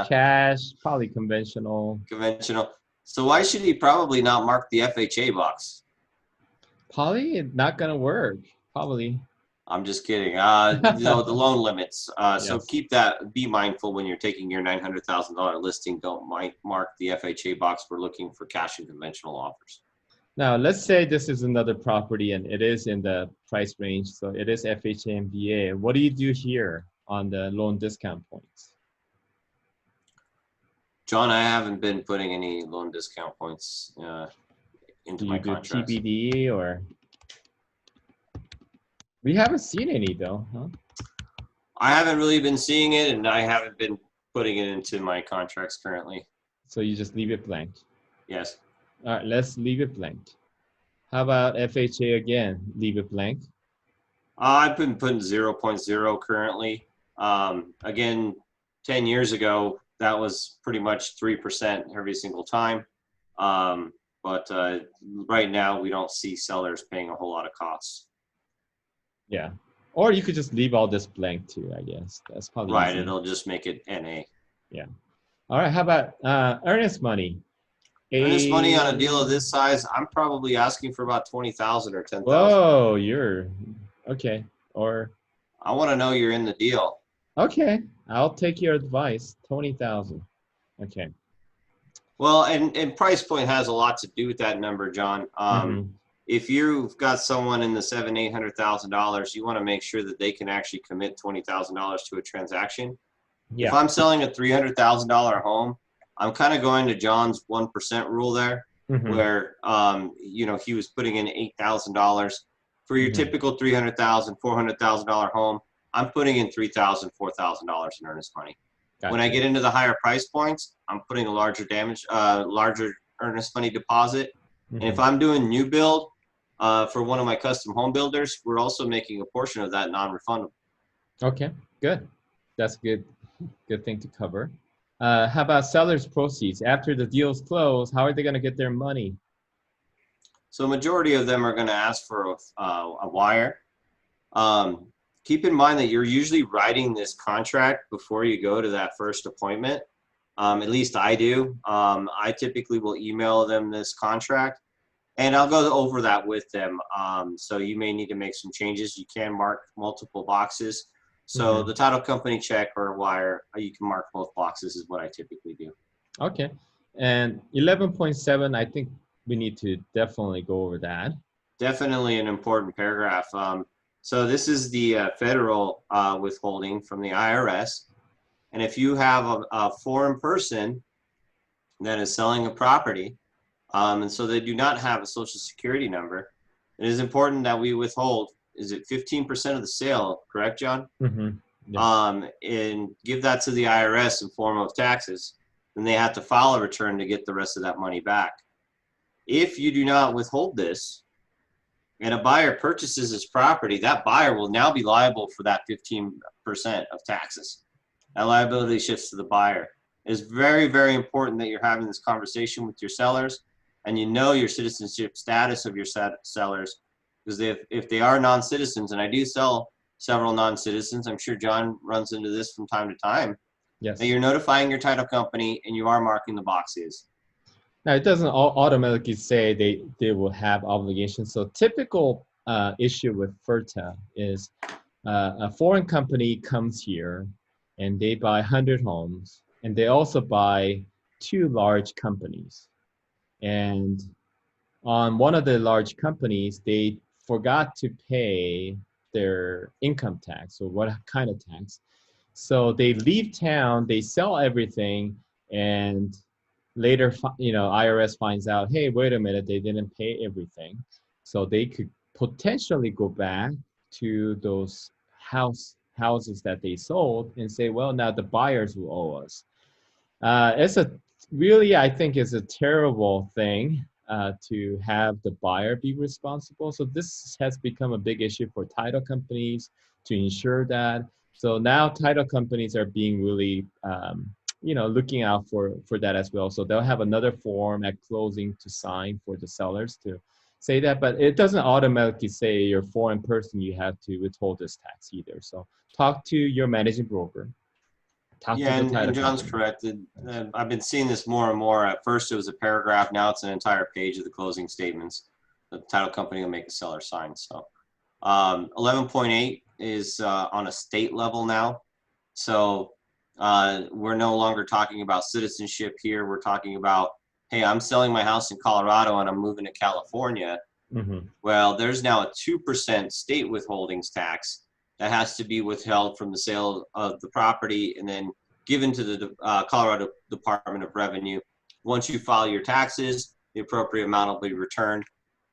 cash, probably conventional. Conventional. So why should he probably not mark the FHA box? Probably not going to work. Probably. I'm just kidding. The loan limits. Yes. So keep that. Be mindful when you're taking your $900,000 listing. Don't mark the FHA box. We're looking for cash and conventional offers. Now, let's say this is another property and it is in the price range. So it is FHA and VA. What do you do here on the loan discount points? John, I haven't been putting any loan discount points into my contracts. TBD or? We haven't seen any though, huh? I haven't really been seeing it, and I haven't been putting it into my contracts currently. So you just leave it blank? Yes. All right, let's leave it blank. How about FHA again? Leave it blank? I've been putting 0.0 currently. Again, 10 years ago, that was pretty much 3% every single time. But right now, we don't see sellers paying a whole lot of costs. Yeah. Or you could just leave all this blank too, I guess. That's probably right. easy. It'll just make it NA. Yeah. All right. How about earnest money? Earnest money on a deal of this size, I'm probably asking for about 20,000 or 10,000. Whoa, you're okay. Or I want to know you're in the deal. Okay, I'll take your advice. 20,000. Okay. Well, and price point has a lot to do with that number, John. If you've got someone in the $700,000-800,000, you want to make sure that they can actually commit $20,000 to a transaction. Yeah. If I'm selling a $300,000 home, I'm kind of going to John's 1% rule there, where he was putting in $8,000 for your typical $300,000, $400,000 home. I'm putting in $3,000, $4,000 in earnest money. Gotcha. When I get into the higher price points, I'm putting a larger earnest money deposit. And if I'm doing new build for one of my custom home builders, we're also making a portion of that non-refundable. Okay, good. That's good thing to cover. How about sellers' proceeds? After the deal's closed, how are they going to get their money? So a majority of them are going to ask for a wire. keep in mind that you're usually writing this contract before you go to that first appointment. At least I do. I typically will email them this contract, and I'll go over that with them. So you may need to make some changes. You can mark multiple boxes. So the title company check or wire, you can mark both boxes is what I typically do. Okay. And 11.7, I think we need to definitely go over that. Definitely an important paragraph. So this is the federal withholding from the IRS. And if you have a foreign person that is selling a property, and so they do not have a social security number, it is important that we withhold, is it 15% of the sale, correct, John? Yeah. And give that to the IRS in form of taxes. Then they have to file a return to get the rest of that money back. If you do not withhold this, and a buyer purchases this property, that buyer will now be liable for that 15% of taxes. That liability shifts to the buyer. It is very, very important that you're having this conversation with your sellers, and you know your citizenship status of your sellers, because if they are non-citizens, and I do sell several non-citizens, I'm sure John runs into this from time to time, Yes. that you're notifying your title company and you are marking the boxes. Now, it doesn't automatically say they will have obligations. So typical issue with FIRTA is a foreign company comes here and they buy 100 homes, and they also buy 2 large companies. And on one of the large companies, they forgot to pay their income tax, or what kind of tax. So they leave town, they sell everything, and later, IRS finds out, hey, wait a minute, they didn't pay everything. So they could potentially go back to those houses that they sold and say, well, now the buyers will owe us. It's a really, I think, is a terrible thing to have the buyer be responsible. So this has become a big issue for title companies to ensure that. So now title companies are being really, looking out for that as well. So they'll have another form at closing to sign for the sellers to say that, but it doesn't automatically say you're a foreign person, you have to withhold this tax either. So talk to your managing broker. Yeah, and John's correct. I've been seeing this more and more. At first, it was a paragraph. Now it's an entire page of the closing statements. The title company will make the seller sign. So 11.8 is on a state level now. So we're no longer talking about citizenship here. We're talking about, hey, I'm selling my house in Colorado and I'm moving to California. Well, there's now a 2% state withholdings tax that has to be withheld from the sale of the property and then given to the Colorado Department of Revenue. Once you file your taxes, the appropriate amount will be returned.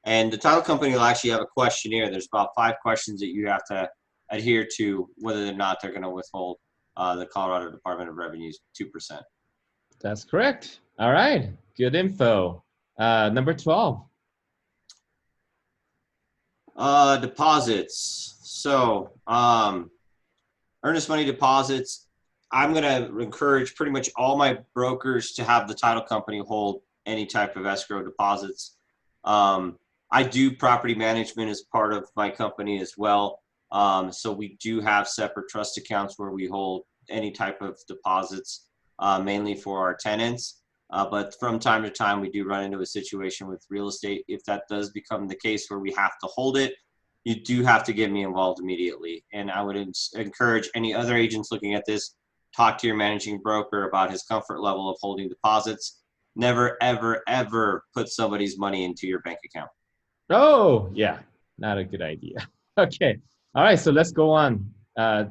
And the title company will actually have a questionnaire. There's about 5 questions that you have to adhere to whether or not they're going to withhold the Colorado Department of Revenue's 2%. That's correct. All right, good info. Number 12. Deposits. So earnest money deposits, I'm going to encourage pretty much all my brokers to have the title company hold any type of escrow deposits. I do property management as part of my company as well. So we do have separate trust accounts where we hold any type of deposits, mainly for our tenants. But from time to time, we do run into a situation with real estate. If that does become the case where we have to hold it, you do have to get me involved immediately. And I would encourage any other agents looking at this, talk to your managing broker about his comfort level of holding deposits. Never, ever, ever put somebody's money into your bank account. Oh, yeah, not a good idea. Okay, all right, so let's go on.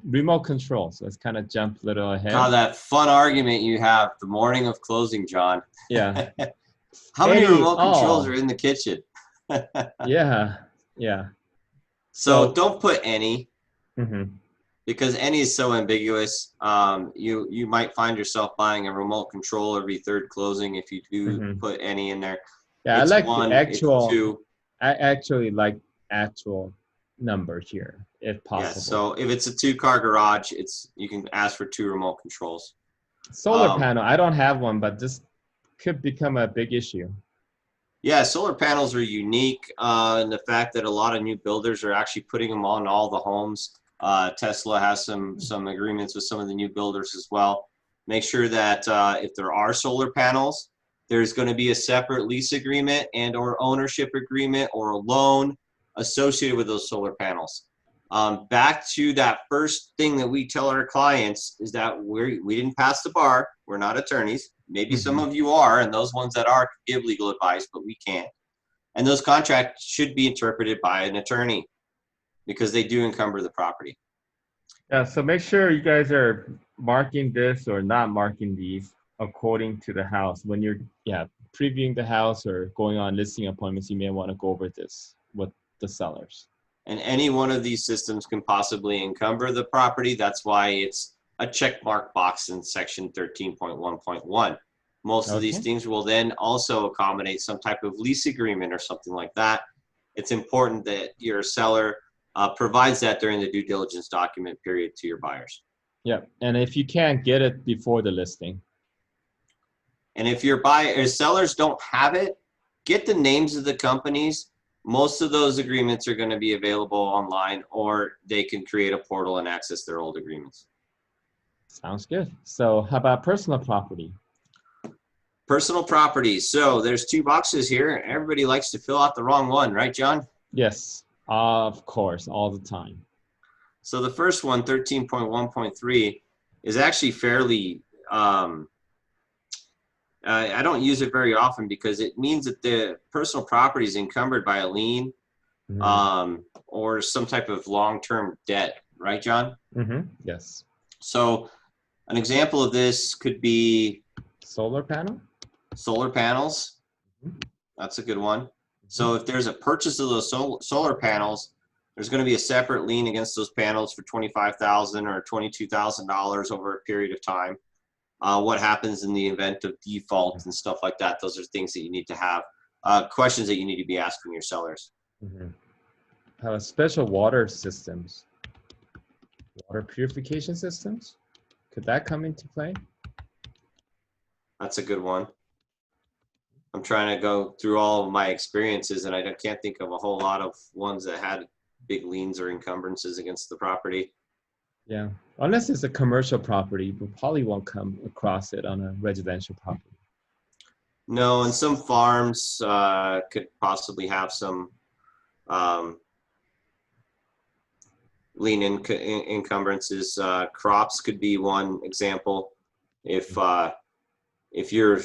Remote control. So let's kind of jump a little ahead. God, that fun argument you have the morning of closing, John. Yeah. How many remote controls are in the kitchen? Yeah, yeah. So don't put any, because any is so ambiguous. You might find yourself buying a remote control every 3rd closing if you do put any in there. Yeah, it's I like 1, the actual. it's 2. I actually like actual numbers here, if possible. Yeah, so if it's a 2-car garage, you can ask for 2 remote controls. Solar panel, I don't have one, but this could become a big issue. Yeah, solar panels are unique in the fact that a lot of new builders are actually putting them on all the homes. Tesla has some agreements with some of the new builders as well. Make sure that if there are solar panels, there's going to be a separate lease agreement and or ownership agreement or a loan associated with those solar panels. Back to that first thing that we tell our clients is that we didn't pass the bar. We're not attorneys. Maybe some of you are, and those ones that are give legal advice, but we can't. And those contracts should be interpreted by an attorney because they do encumber the property. Yeah, so make sure you guys are marking this or not marking these according to the house. When you're previewing the house or going on listing appointments, you may want to go over this with the sellers. And any one of these systems can possibly encumber the property. That's why it's a check mark box in section 13.1.1. Most of these things will then also accommodate some type of lease agreement or something like that. It's important that your seller provides that during the due diligence document period to your buyers. Yeah, and if you can't get it before the listing. And if your sellers don't have it, get the names of the companies. Most of those agreements are going to be available online, or they can create a portal and access their old agreements. Sounds good. So how about personal property? Personal property. So there's two boxes here. Everybody likes to fill out the wrong one, right, John? Yes, of course, all the time. So the first one, 13.1.3, is actually fairly, I don't use it very often because it means that the personal property is encumbered by a lien or some type of long-term debt, right, John? Yes. So an example of this could be solar panel? Solar panels. That's a good one. So if there's a purchase of those solar panels, there's going to be a separate lien against those panels for $25,000 or $22,000 over a period of time. What happens in the event of default and stuff like that? Those are things that you need to have. Questions that you need to be asking your sellers. Special water systems, water purification systems. Could that come into play? That's a good one. I'm trying to go through all of my experiences, and I can't think of a whole lot of ones that had big liens or encumbrances against the property. Yeah, unless it's a commercial property, we probably won't come across it on a residential property. No, and some farms could possibly have some lien encumbrances. Crops could be one example. If you're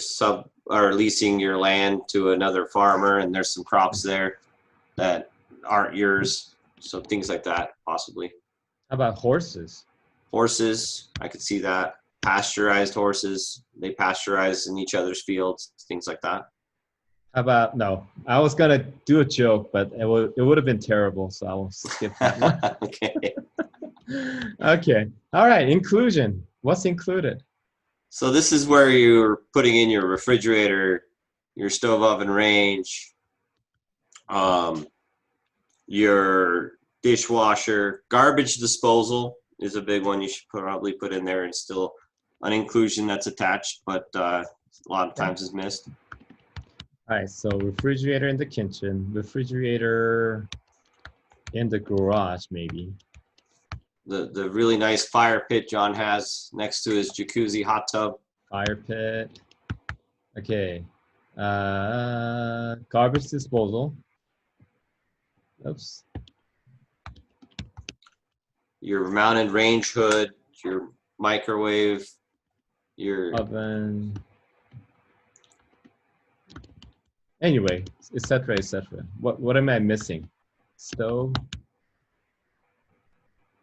leasing your land to another farmer and there's some crops there that aren't yours, so things like that possibly. How about horses? Horses, I could see that. Pasteurized horses, they pasteurize in each other's fields, things like that. How about, no, I was going to do a joke, but it would have been terrible, so I will skip that one. Okay. Okay. All right. Inclusion. What's included? So this is where you're putting in your refrigerator, your stove, oven, range, your dishwasher. Garbage disposal is a big one you should probably put in there. It's still an inclusion that's attached, but a lot of times is missed. All right, so refrigerator in the kitchen, refrigerator in the garage, maybe. The really nice fire pit John has next to his jacuzzi hot tub. Fire pit. Okay. Garbage disposal. Oops. Your mounted range hood, your microwave, your oven. Anyway, etc., etc. What am I missing? Stove.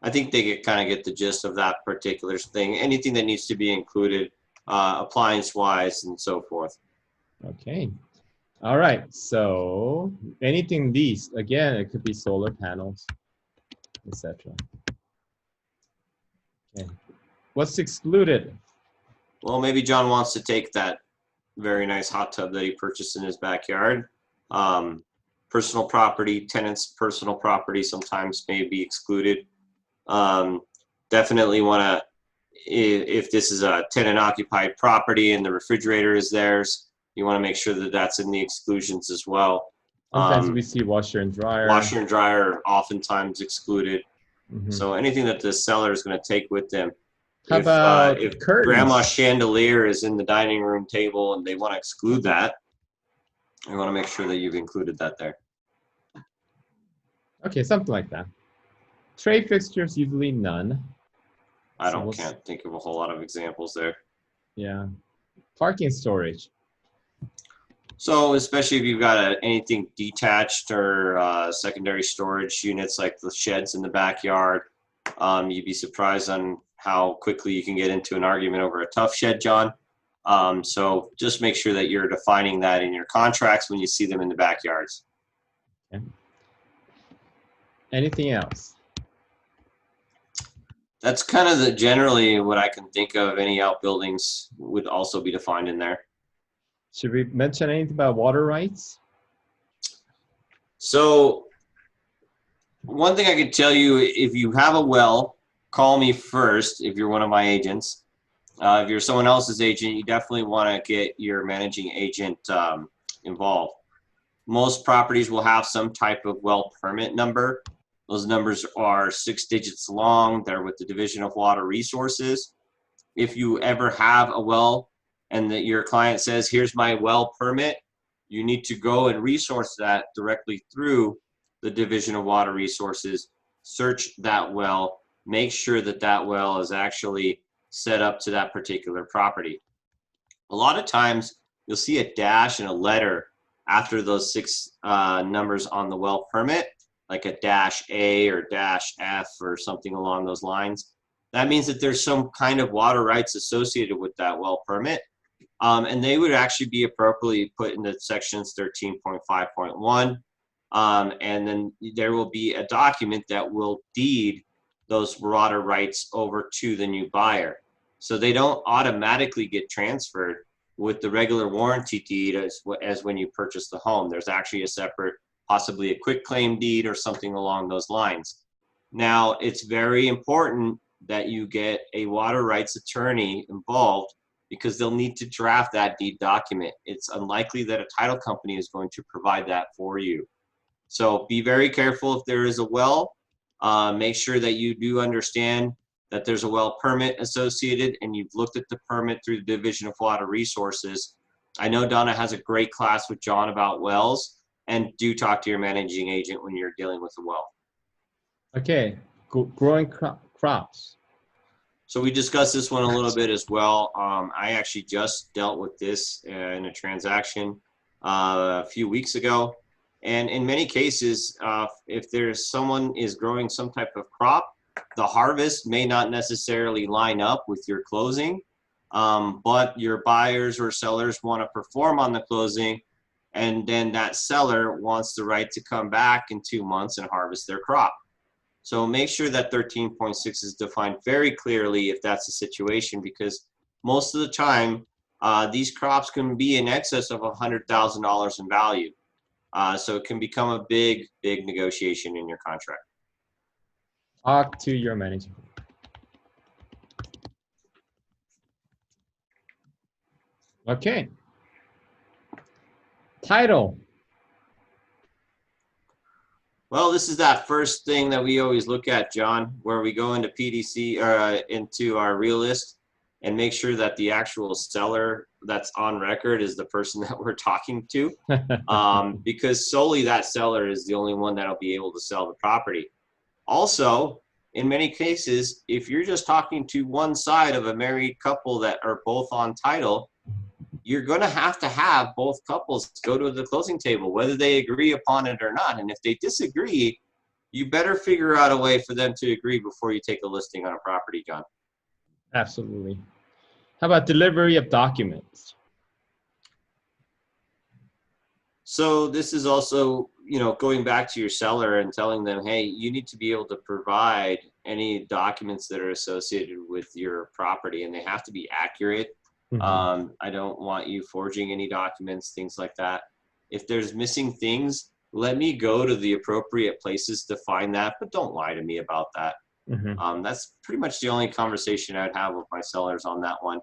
I think they kind of get the gist of that particular thing. Anything that needs to be included, appliance-wise, and so forth. Okay. All right. So anything leased, again, it could be solar panels, etc. Okay. What's excluded? Well, maybe John wants to take that very nice hot tub that he purchased in his backyard. Personal property, tenants' personal property sometimes may be excluded. Definitely want to, if this is a tenant-occupied property and the refrigerator is theirs, you want to make sure that that's in the exclusions as well. Sometimes we see washer and dryer. Washer and dryer are oftentimes excluded. Mhm. So anything that the seller is going to take with them. How about If curtains? grandma's chandelier is in the dining room table and they want to exclude that, you want to make sure that you've included that there. Okay, something like that. Tray fixtures, usually none. Can't think of a whole lot of examples there. Yeah. Parking storage. So especially if you've got anything detached or secondary storage units like the sheds in the backyard, you'd be surprised on how quickly you can get into an argument over a tough shed, John. So just make sure that you're defining that in your contracts when you see them in the backyards. Okay. Anything else? That's kind of generally what I can think of. Any outbuildings would also be defined in there. Should we mention anything about water rights? So one thing I could tell you, if you have a well, call me first if you're one of my agents. If you're someone else's agent, you definitely want to get your managing agent involved. Most properties will have some type of well permit number. Those numbers are 6 digits long. They're with the Division of Water Resources. If you ever have a well and that your client says, here's my well permit, you need to go and resource that directly through the Division of Water Resources. Search that well, make sure that that well is actually set up to that particular property. A lot of times you'll see a dash and a letter after those 6 numbers on the well permit, like a -A or -F or something along those lines. That means that there's some kind of water rights associated with that well permit. And they would actually be appropriately put into sections 13.5.1. And then there will be a document that will deed those water rights over to the new buyer. So they don't automatically get transferred with the regular warranty deed as when you purchase the home. There's actually a separate, possibly a quick claim deed or something along those lines. Now, it's very important that you get a water rights attorney involved because they'll need to draft that deed document. It's unlikely that a title company is going to provide that for you. So be very careful if there is a well. Make sure that you do understand that there's a well permit associated and you've looked at the permit through the Division of Water Resources. I know Donna has a great class with John about wells, and do talk to your managing agent when you're dealing with a well. Okay, growing crops. So we discussed this one a little bit as well. I actually just dealt with this in a transaction a few weeks ago. And in many cases, if there's someone is growing some type of crop, the harvest may not necessarily line up with your closing, but your buyers or sellers want to perform on the closing, and then that seller wants the right to come back in 2 months and harvest their crop. So make sure that 13.6 is defined very clearly if that's the situation, because most of the time, these crops can be in excess of $100,000 in value. So it can become a big, big negotiation in your contract. Talk to your manager. Okay. Title. Well, this is that first thing that we always look at, John, where we go into PDC or into our realist and make sure that the actual seller that's on record is the person that we're talking to, because solely that seller is the only one that'll be able to sell the property. Also, in many cases, if you're just talking to one side of a married couple that are both on title, you're going to have both couples go to the closing table, whether they agree upon it or not. And if they disagree, you better figure out a way for them to agree before you take a listing on a property, John. Absolutely. How about delivery of documents? So this is also, going back to your seller and telling them, hey, you need to be able to provide any documents that are associated with your property, and they have to be accurate. Mm-hmm. I don't want you forging any documents, things like that. If there's missing things, let me go to the appropriate places to find that, but don't lie to me about that. Mm-hmm. That's pretty much the only conversation I'd have with my sellers on that one.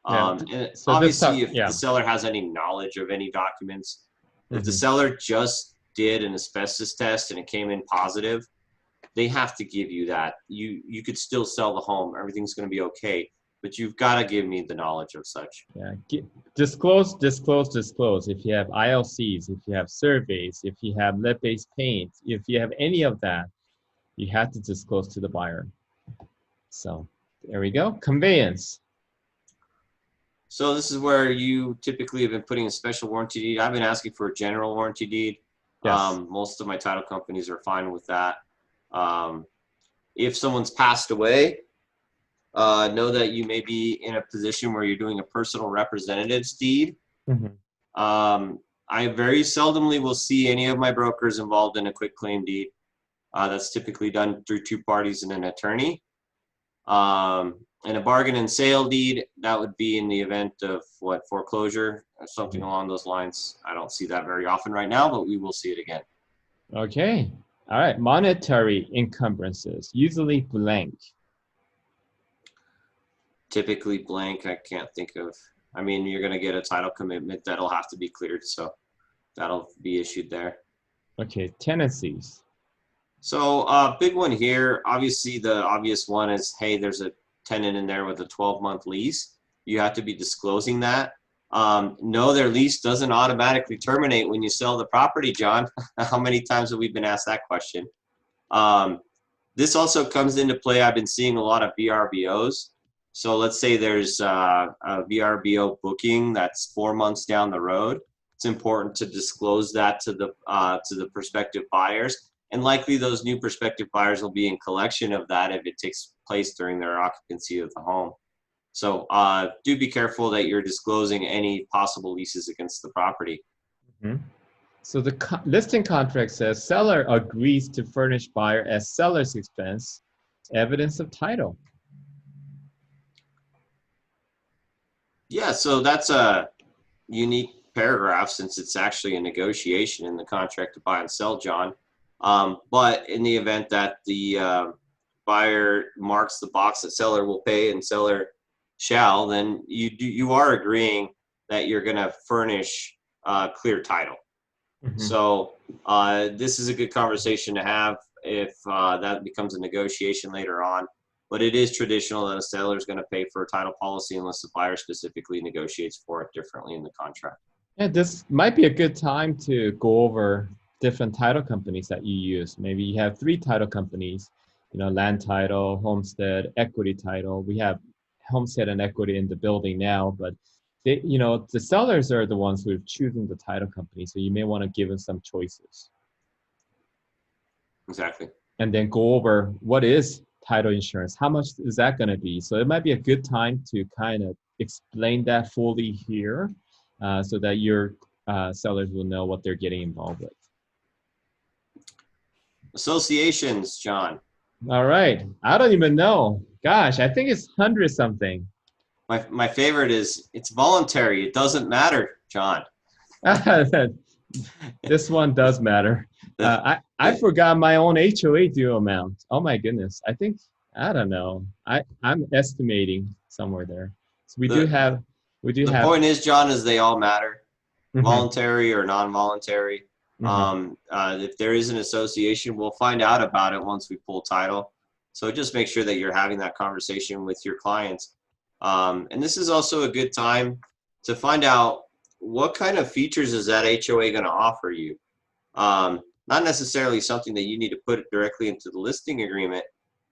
Yeah. And so obviously, if the seller has any knowledge of any documents, if the seller just did an asbestos test and it came in positive, they have to give you that. You could still sell the home. Everything's going to be okay, but you've got to give me the knowledge of such. Yeah, disclose, disclose, disclose. If you have ILCs, if you have surveys, if you have lead-based paint, if you have any of that, you have to disclose to the buyer. So there we go. Conveyance. So this is where you typically have been putting a special warranty deed. I've been asking for a general warranty deed. Yes. Most of my title companies are fine with that. If someone's passed away, know that you may be in a position where you're doing a personal representative's deed. I very seldomly will see any of my brokers involved in a quick claim deed. That's typically done through two parties and an attorney. And a bargain and sale deed, that would be in the event of foreclosure or something along those lines. I don't see that very often right now, but we will see it again. Okay. All right. Monetary encumbrances, usually blank. Typically blank. I can't think of. I mean, you're going to get a title commitment that'll have to be cleared, so that'll be issued there. Okay. Tenancies. So big one here. Obviously, the obvious one is, hey, there's a tenant in there with a 12-month lease. You have to be disclosing that. No, their lease doesn't automatically terminate when you sell the property, John. How many times have we been asked that question? This also comes into play. I've been seeing a lot of VRBOs. So let's say there's a VRBO booking that's 4 months down the road. It's important to disclose that to the prospective buyers. And likely those new prospective buyers will be in collection of that if it takes place during their occupancy of the home. So do be careful that you're disclosing any possible leases against the property. So the listing contract says seller agrees to furnish buyer at seller's expense evidence of title. Yeah, so that's a unique paragraph since it's actually a negotiation in the contract to buy and sell, John. But in the event that the buyer marks the box that seller will pay and seller shall, then you are agreeing that you're going to furnish clear title. So this is a good conversation to have if that becomes a negotiation later on. But it is traditional that a seller is going to pay for a title policy unless the buyer specifically negotiates for it differently in the contract. Yeah, this might be a good time to go over different title companies that you use. Maybe you have 3 title companies, land title, homestead, equity title. We have homestead and equity in the building now, but they, the sellers are the ones who are choosing the title company. So you may want to give them some choices. Exactly. And then go over what is title insurance, how much is that going to be? So it might be a good time to kind of explain that fully here so that your sellers will know what they're getting involved with. Associations, John. All right. I don't even know. Gosh, I think it's 100 something. My favorite is it's voluntary. It doesn't matter, John. This one does matter. I forgot my own HOA due amount. Oh my goodness. I don't know. I'm estimating somewhere there. So we do have. The point is, John, is they all matter, voluntary or non-voluntary. If there is an association, we'll find out about it once we pull title. So just make sure that you're having that conversation with your clients. And this is also a good time to find out what kind of features is that HOA going to offer you. Not necessarily something that you need to put directly into the listing agreement,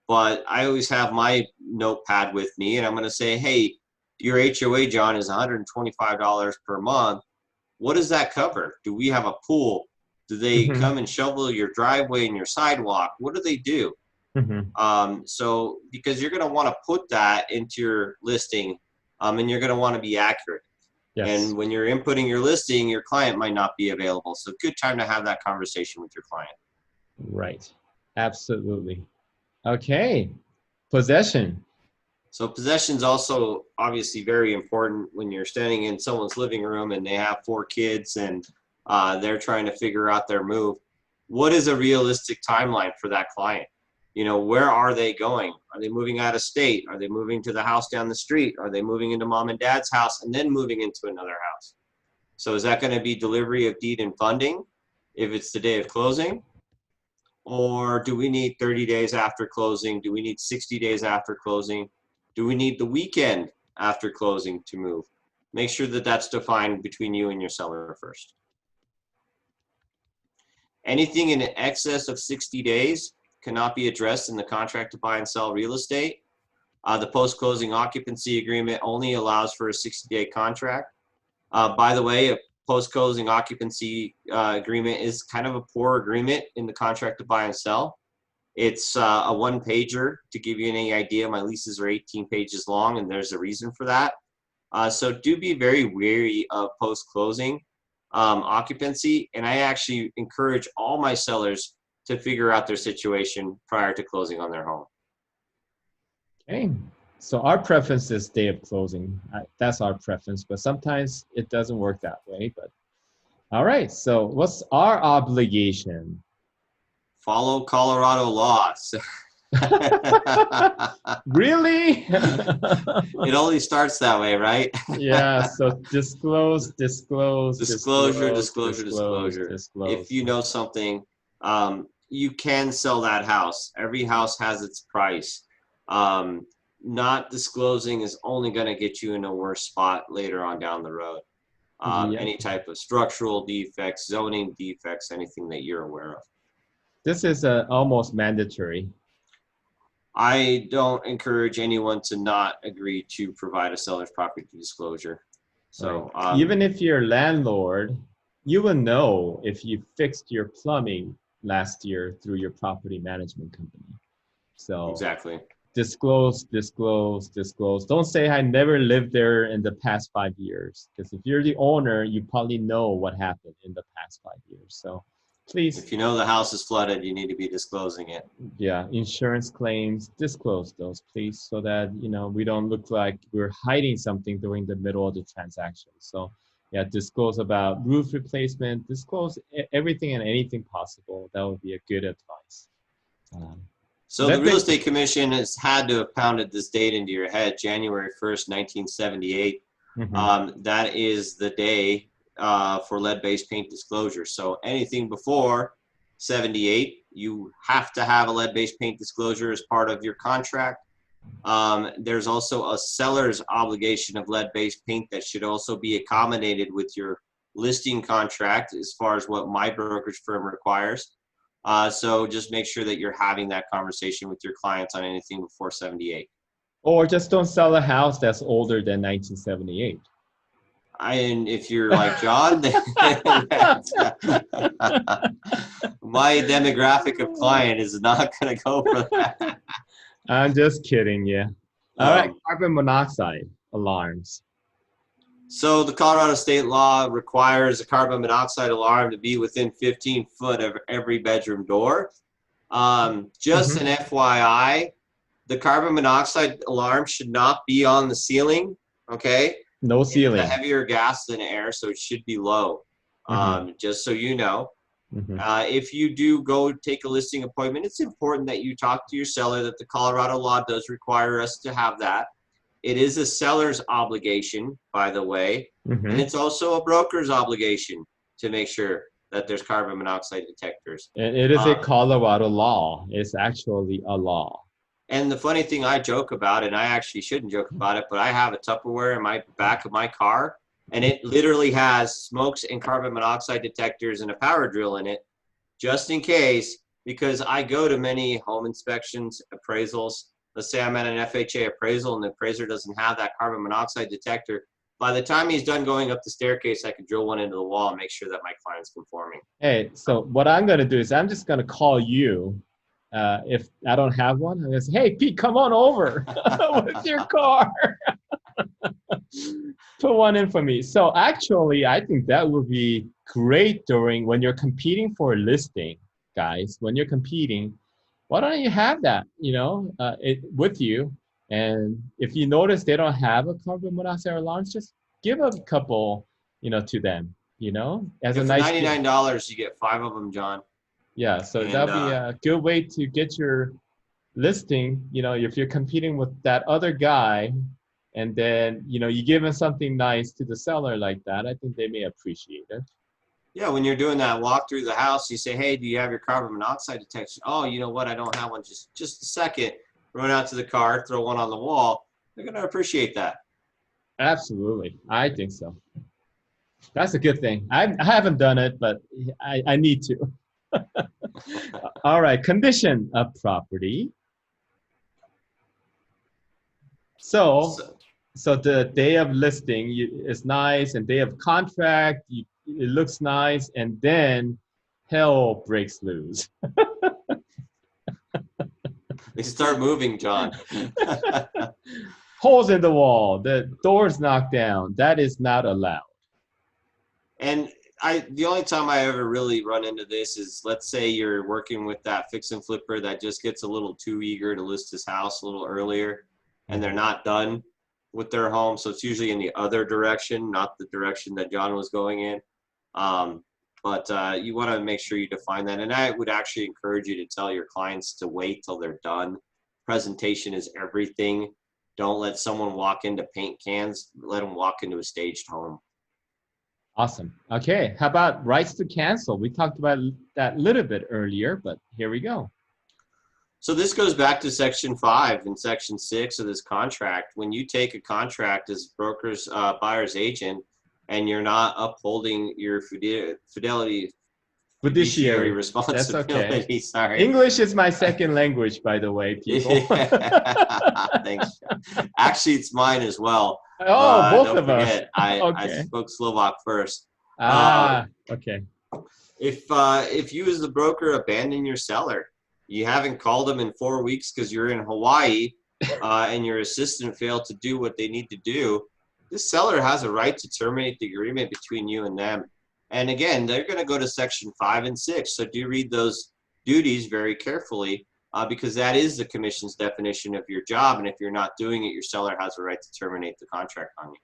but I always have my notepad with me and I'm going to say, hey, your HOA, John, is $125 per month. What does that cover? Do we have a pool? Do they come and shovel your driveway and your sidewalk? What do they do? So because you're going to want to put that into your listing and you're going to want to be accurate. Yes. And when you're inputting your listing, your client might not be available. So good time to have that conversation with your client. Right. Absolutely. Okay. Possession. So possession is also obviously very important when you're standing in someone's living room and they have 4 kids and they're trying to figure out their move. What is a realistic timeline for that client? Where are they going? Are they moving out of state? Are they moving to the house down the street? Are they moving into mom and dad's house and then moving into another house? So is that going to be delivery of deed and funding if it's the day of closing? Or do we need 30 days after closing? Do we need 60 days after closing? Do we need the weekend after closing to move? Make sure that that's defined between you and your seller first. Anything in excess of 60 days cannot be addressed in the contract to buy and sell real estate. The post-closing occupancy agreement only allows for a 60-day contract. By the way, a post-closing occupancy agreement is kind of a poor agreement in the contract to buy and sell. It's a one-pager. To give you any idea, my leases are 18 pages long, and there's a reason for that. So do be very wary of post-closing occupancy, and I actually encourage all my sellers to figure out their situation prior to closing on their home. Okay. So our preference is day of closing. That's our preference, but sometimes it doesn't work that way. But all right. So what's our obligation? Follow Colorado laws. Really? It only starts that way, right? Yeah. So disclose. Disclosure. Disclose. If you know something, you can sell that house. Every house has its price. Not disclosing is only going to get you in a worse spot later on down the road. Any type of structural defects, zoning defects, anything that you're aware of. This is almost mandatory. I don't encourage anyone to not agree to provide a seller's property disclosure. So even if you're a landlord, you will know if you fixed your plumbing last year through your property management company. So exactly. Disclose. Don't say I never lived there in the past 5 years, because if you're the owner, you probably know what happened in the past 5 years. So please. If you know the house is flooded, you need to be disclosing it. Yeah, insurance claims, disclose those, please, so that we don't look like we're hiding something during the middle of the transaction. So yeah, disclose about roof replacement, disclose everything and anything possible. That would be a good advice. So the Real Estate Commission has had to have pounded this date into your head, January 1st, 1978. Mm-hmm. That is the day for lead-based paint disclosure. So anything before 78, you have to have a lead-based paint disclosure as part of your contract. There's also a seller's obligation of lead-based paint that should also be accommodated with your listing contract as far as what my brokerage firm requires. So just make sure that you're having that conversation with your clients on anything before 78. Or just don't sell a house that's older than 1978. And if you're like John, my demographic of client is not going to go for that. I'm just kidding, yeah. All right, carbon monoxide alarms. So the Colorado state law requires a carbon monoxide alarm to be within 15 foot of every bedroom door. Just an FYI, the carbon monoxide alarm should not be on the ceiling, okay? No ceiling. It's a heavier gas than air, so it should be low, just so you know. If you do go take a listing appointment, it's important that you talk to your seller that the Colorado law does require us to have that. It is a seller's obligation, by the way, and it's also a broker's obligation to make sure that there's carbon monoxide detectors. And it is a Colorado law. It's actually a law. And the funny thing I joke about, and I actually shouldn't joke about it, but I have a Tupperware in my back of my car, and it literally has smokes and carbon monoxide detectors and a power drill in it, just in case, because I go to many home inspections, appraisals. Let's say I'm at an FHA appraisal and the appraiser doesn't have that carbon monoxide detector. By the time he's done going up the staircase, I can drill one into the wall and make sure that my client's conforming. Hey, so what I'm going to do is I'm just going to call you. If I don't have one, I'm going to say, hey, Pete, come on over with your car. Put one in for me. So actually, I think that would be great when you're competing for a listing, guys. When you're competing, why don't you have that, with you? And if you notice they don't have a carbon monoxide alarm, just give a couple, to them, as a nice $99, you get 5 of them, John. Yeah, so that'd be a good way to get your listing, if you're competing with that other guy, and then, you give them something nice to the seller like that, I think they may appreciate it. Yeah, when you're doing that walk through the house, you say, "Hey, do you have your carbon monoxide detection?" "Oh, you know what? I don't have one." Just a second. Run out to the car, throw one on the wall. They're gonna appreciate that. Absolutely. I think so. That's a good thing. I haven't done it, but I need to. All right. Condition of property. So, So, so the day of listing is nice, and day of contract, it looks nice, and then hell breaks loose. they start moving, John. Holes in the wall, the doors knocked down. That is not allowed. And the only time I ever really run into this is, let's say you're working with that fix and flipper that just gets a little too eager to list his house a little earlier, and they're not done with their home. So it's usually in the other direction, not the direction that John was going in. But you want to make sure you define that. And I would actually encourage you to tell your clients to wait till they're done. Presentation is everything. Don't let someone walk into paint cans. Let them walk into a staged home. Awesome. Okay. How about rights to cancel? We talked about that a little bit earlier, but here we go. So this goes back to Section 5 and Section 6 of this contract. When you take a contract as broker's buyer's agent and you're not upholding your fiduciary Fiduciary. That's responsibility, okay. sorry. English is my second language, by the way, people. Thanks. Actually, it's mine as well. Oh, both Don't of us. forget, I Okay. spoke Slovak first. Okay. If you as the broker abandon your seller, you haven't called them in 4 weeks because you're in Hawaii, and your assistant failed to do what they need to do, this seller has a right to terminate the agreement between you and them. And again, they're going to go to Section 5 and 6. So do read those duties very carefully, because that is the commission's definition of your job. And if you're not doing it, your seller has a right to terminate the contract on you.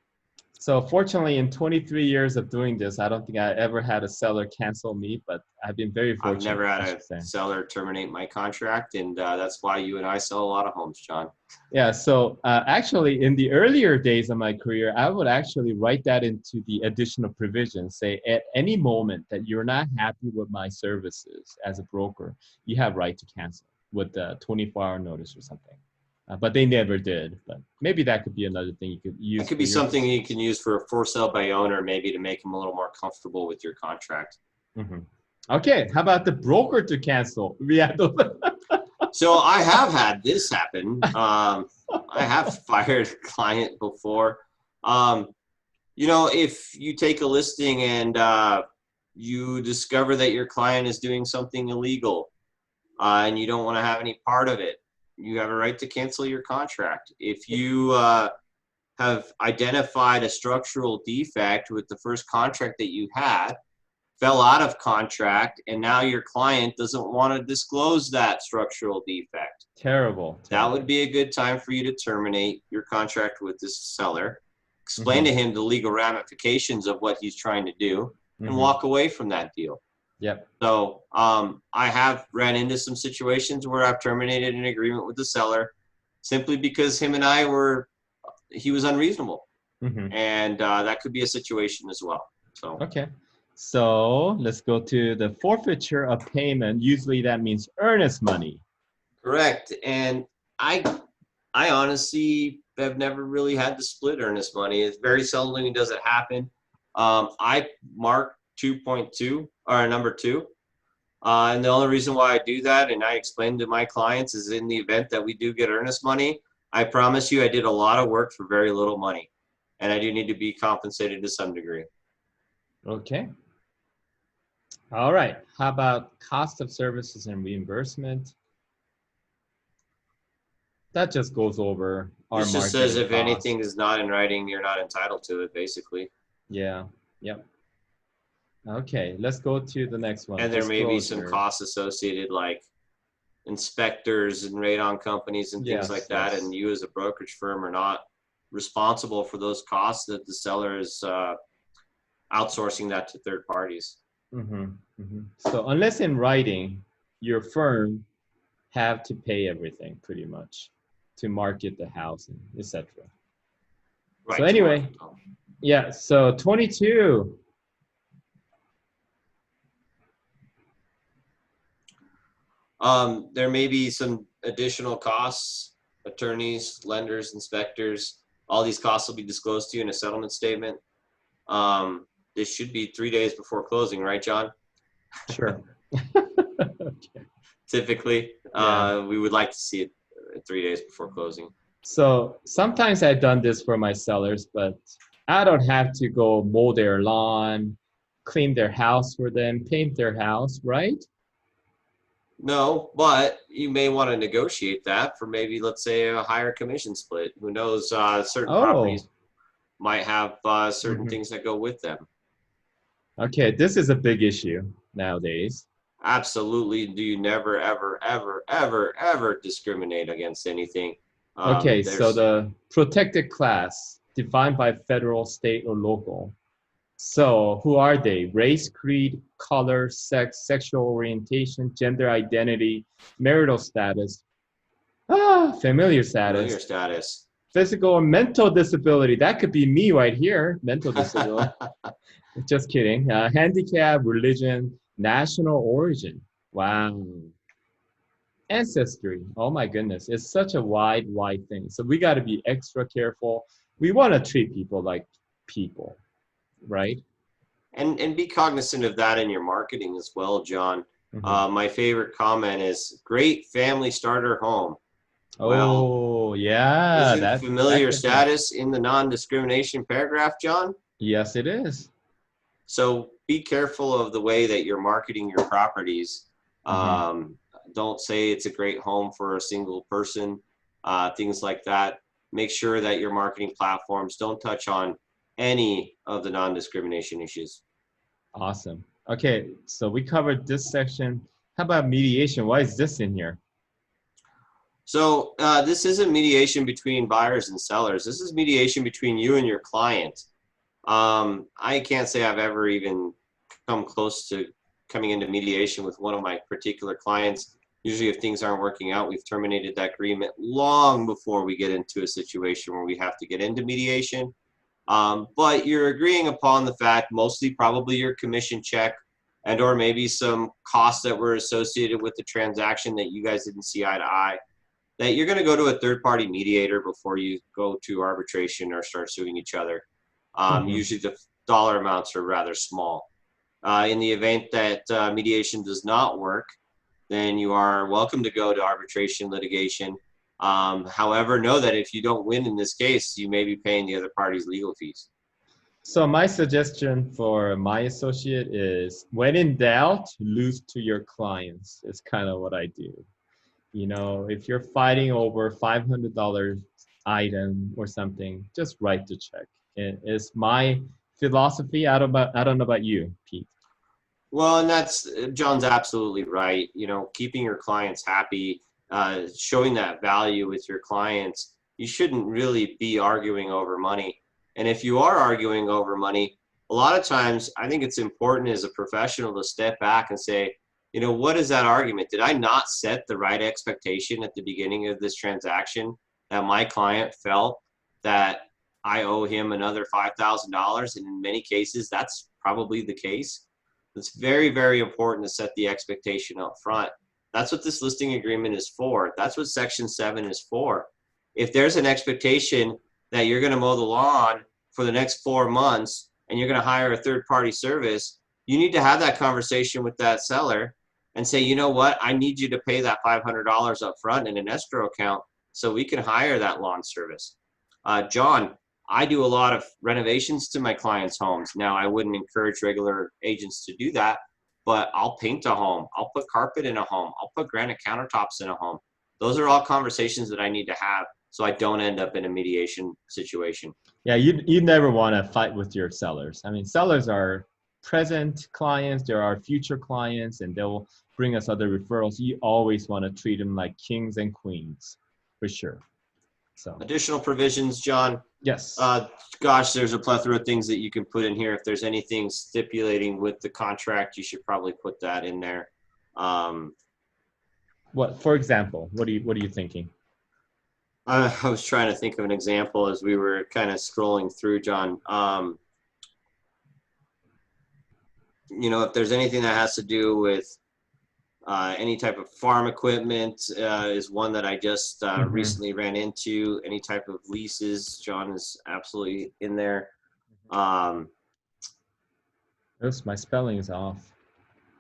So fortunately, in 23 years of doing this, I don't think I ever had a seller cancel me, but I've been very fortunate. I've never had a seller terminate my contract, and that's why you and I sell a lot of homes, John. Yeah, so actually, in the earlier days of my career, I would actually write that into the additional provision, say at any moment that you're not happy with my services as a broker, you have right to cancel with a 24-hour notice or something. But they never did. But maybe that could be another thing you could use. It could be something you can use for a for sale by owner, maybe to make them a little more comfortable with your contract. Mm-hmm. Okay, how about the broker to cancel? Yeah. So I have had this happen. I have fired a client before. If you take a listing and you discover that your client is doing something illegal, and you don't want to have any part of it, you have a right to cancel your contract. If you have identified a structural defect with the first contract that you had, fell out of contract, and now your client doesn't want to disclose that structural defect. Terrible. That would be a good time for you to terminate your contract with this seller, explain to him the legal ramifications of what he's trying to do, and walk away from that deal. Yep. So I have ran into some situations where I've terminated an agreement with the seller simply because he was unreasonable. And that could be a situation as well. So okay. So let's go to the forfeiture of payment. Usually that means earnest money. Correct. And I honestly have never really had to split earnest money. It's very seldom does it happen. I mark 2.2 or number 2. And the only reason why I do that, and I explain to my clients, is in the event that we do get earnest money, I promise you I did a lot of work for very little money. And I do need to be compensated to some degree. Okay. All right. How about cost of services and reimbursement? That just goes over our marketing This just says if costs. anything is not in writing, you're not entitled to it, basically. Yeah. Yep. Okay. Let's go to the next one. And there may be some costs associated, like inspectors and radon companies and things like that. And you as a brokerage firm are not responsible for those costs, that the seller is outsourcing that to third parties. So unless in writing, your firm have to pay everything pretty much to market the house and etc. Right, so anyway, yeah, so 22. There may be some additional costs, attorneys, lenders, inspectors. All these costs will be disclosed to you in a settlement statement. This should be 3 days before closing, right, John? Sure. Okay. Typically, Yeah. we would like to see it 3 days before closing. So sometimes I've done this for my sellers, but I don't have to go mow their lawn, clean their house for them, paint their house, right? No, but you may want to negotiate that for maybe, let's say, a higher commission split. Who knows? Certain Oh, properties might have certain mhm. things that go with them. Okay. This is a big issue nowadays. Absolutely. Do you never, ever, ever, ever, ever discriminate against anything? Okay. So There's the protected class defined by federal, state, or local. So who are they? Race, creed, color, sex, sexual orientation, gender identity, marital status, familiar familiar status, status. physical or mental disability. That could be me right here. Mental disability. Just kidding. Handicap, religion, national origin. Wow. Ancestry. Oh my goodness. It's such a wide thing. So we got to be extra careful. We want to treat people like people, right? And be cognizant of that in your marketing as well, John. Mhm. My favorite comment is great family starter home. Well, Oh, yeah, isn't that familiar could be. status in the non-discrimination paragraph, John? Yes, it is. So be careful of the way that you're marketing your properties. Hmm. Um, don't say it's a great home for a single person, things like that. Make sure that your marketing platforms don't touch on any of the non-discrimination issues. Awesome. Okay, so we covered this section. How about mediation? Why is this in here? So this isn't mediation between buyers and sellers. This is mediation between you and your client. I can't say I've ever even come close to coming into mediation with one of my particular clients. Usually, if things aren't working out, we've terminated that agreement long before we get into a situation where we have to get into mediation. But you're agreeing upon the fact, mostly probably your commission check and or maybe some costs that were associated with the transaction that you guys didn't see eye to eye, that you're going to go to a third party mediator before you go to arbitration or start suing each other. Hmm. Usually the dollar amounts are rather small. In the event that mediation does not work, then you are welcome to go to arbitration litigation. However, know that if you don't win in this case, you may be paying the other party's legal fees. So my suggestion for my associate is when in doubt, lose to your clients. It's kind of what I do. You know, if you're fighting over $500 item or something, just write the check. It's my philosophy. I don't know about you, Pete. Well, and that's John's absolutely right. You know, keeping your clients happy, showing that value with your clients. You shouldn't really be arguing over money. And if you are arguing over money, a lot of times I think it's important as a professional to step back and say, you know, what is that argument? Did I not set the right expectation at the beginning of this transaction that my client felt that I owe him another $5,000? And in many cases, that's probably the case. It's very, very important to set the expectation up front. That's what this listing agreement is for. That's what Section 7 is for. If there's an expectation that you're going to mow the lawn for the next 4 months and you're going to hire a third party service, you need to have that conversation with that seller and say, you know what, I need you to pay that $500 up front in an escrow account so we can hire that lawn service. John, I do a lot of renovations to my clients' homes. Now, I wouldn't encourage regular agents to do that, but I'll paint a home. I'll put carpet in a home. I'll put granite countertops in a home. Those are all conversations that I need to have so I don't end up in a mediation situation. Yeah, you never want to fight with your sellers. I mean, sellers are present clients, there are future clients, and they'll bring us other referrals. You always want to treat them like kings and queens, for sure. So, Additional provisions, John. yes. Uh, Gosh, there's a plethora of things that you can put in here. If there's anything stipulating with the contract, you should probably put that in there. Um, What, for example, what are you thinking? I was trying to think of an example as we were kind of scrolling through, John. You know, if there's anything that has to do with Any type of farm equipment is one that I just Mhm. recently ran into. Any type of leases, John is absolutely in there. Oops, my spelling is off.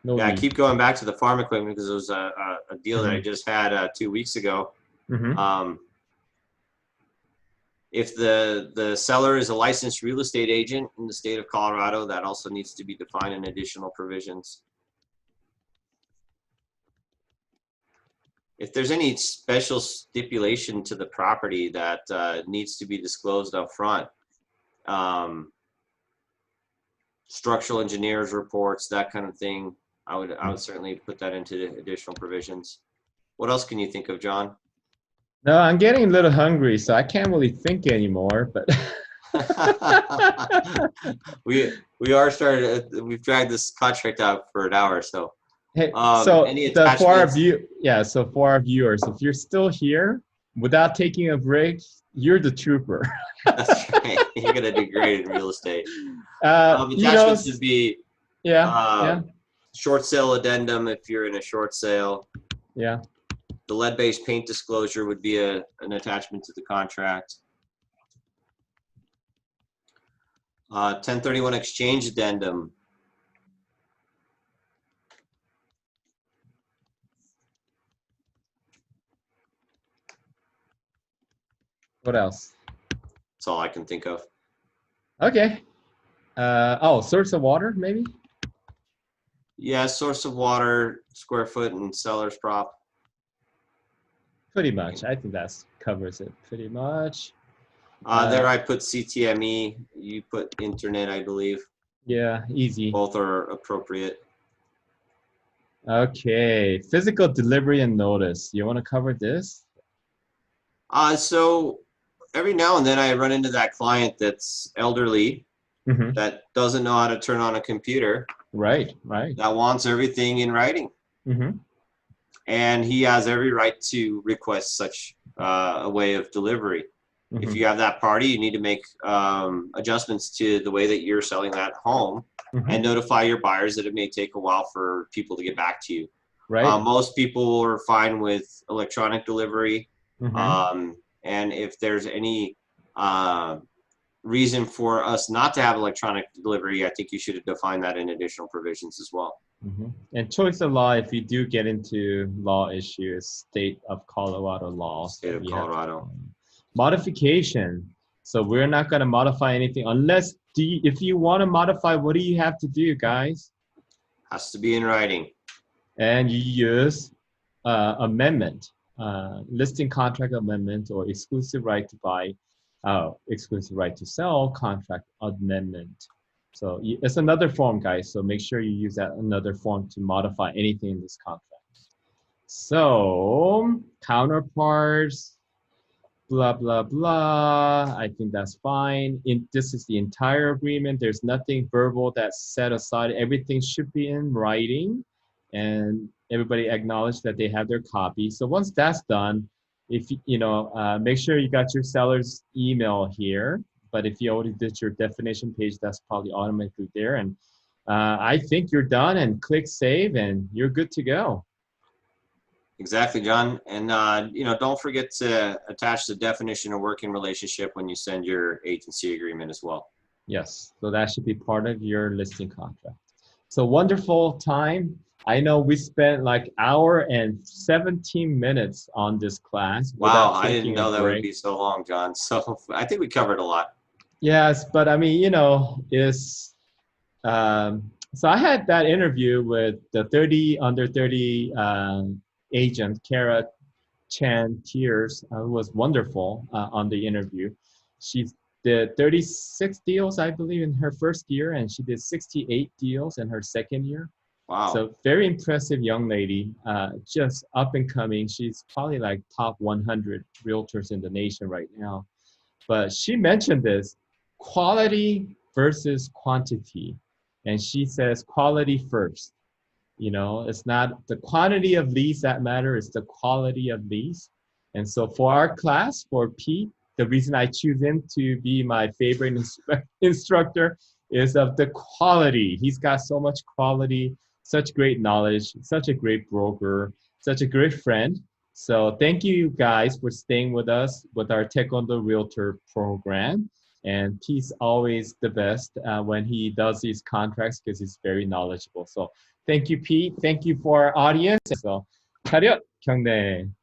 No Yeah, I lead. keep going back to the farm equipment because it was a deal that I Mhm. just had 2 weeks ago. Mhm. If the seller is a licensed real estate agent in the state of Colorado, that also needs to be defined in additional provisions. If there's any special stipulation to the property that needs to be disclosed up front, structural engineers reports, that kind of thing, I would certainly put that into the additional provisions. What else can you think of, John? No, I'm getting a little hungry, so I can't really think anymore. But we are started. We've dragged this contract out for an hour, so hey, so any for our attachments? so for our viewers, if you're still here without taking a break, you're the trooper. That's right. You're gonna do great in real estate. You know, Attachments would be yeah, yeah, short sale addendum if you're in a short sale. yeah. The lead-based paint disclosure would be an attachment to the contract. 1031 exchange addendum. What else? That's all I can think of. Okay. Oh, source of water, maybe? Yeah, source of water, square foot, and seller's prop. Pretty much. I think that covers it pretty much. There I put CTME. You put internet, I believe. Yeah, easy. Both are appropriate. Okay. Physical delivery and notice. You want to cover this? So every now and then I run into that client that's elderly, Mm-hmm. that doesn't know how to turn on a computer, Right, right. that wants everything in writing. Mm-hmm. And he has every right to request such a way of delivery. Mm-hmm. If you have that party, you need to make adjustments to the way that you're selling that home, Mm-hmm. and notify your buyers that it may take a while for people to get back to you. Right. Most people are fine with electronic delivery. Mm-hmm. And if there's any reason for us not to have electronic delivery, I think you should define that in additional provisions as well. Mm-hmm. And choice of law, if you do get into law issues, state of Colorado law. State of Colorado. Modification. So we're not going to modify anything unless, if you want to modify, what do you have to do, guys? Has to be in writing. And you use amendment, listing contract amendment, or exclusive right to buy, exclusive right to sell contract amendment. So it's another form, guys. So make sure you use that another form to modify anything in this contract. So counterparts, blah, blah, blah. I think that's fine. This is the entire agreement. There's nothing verbal that's set aside. Everything should be in writing, and everybody acknowledge that they have their copy. So once that's done, if make sure you got your seller's email here. But if you already did your definition page, that's probably automatically there. And I think you're done, and click save, and you're good to go. Exactly, John. And don't forget to attach the definition of working relationship when you send your agency agreement as well. Yes, so that should be part of your listing contract. So wonderful time. I know we spent like hour and 17 minutes on this class. Wow, I didn't know that would be so long, John. So I think we covered a lot. Yes, but I mean, so I had that interview with the under 30 agent, Kara Chan Tears, was wonderful on the interview. She did 36 deals, I believe, in her first year, and she did 68 deals in her second year. Wow. So very impressive young lady, just up and coming. She's probably like top 100 realtors in the nation right now. But she mentioned this, quality versus quantity. And she says quality first. It's not the quantity of leads that matter, it's the quality of leads. And so for our class, for Pete, the reason I choose him to be my favorite instructor is of the quality. He's got so much quality, such great knowledge, such a great broker, such a great friend. So thank you guys for staying with us with our Taekwondo Realtor program. And he's always the best when he does these contracts because he's very knowledgeable. So thank you, Pete. Thank you for our audience. So 차렷 경례.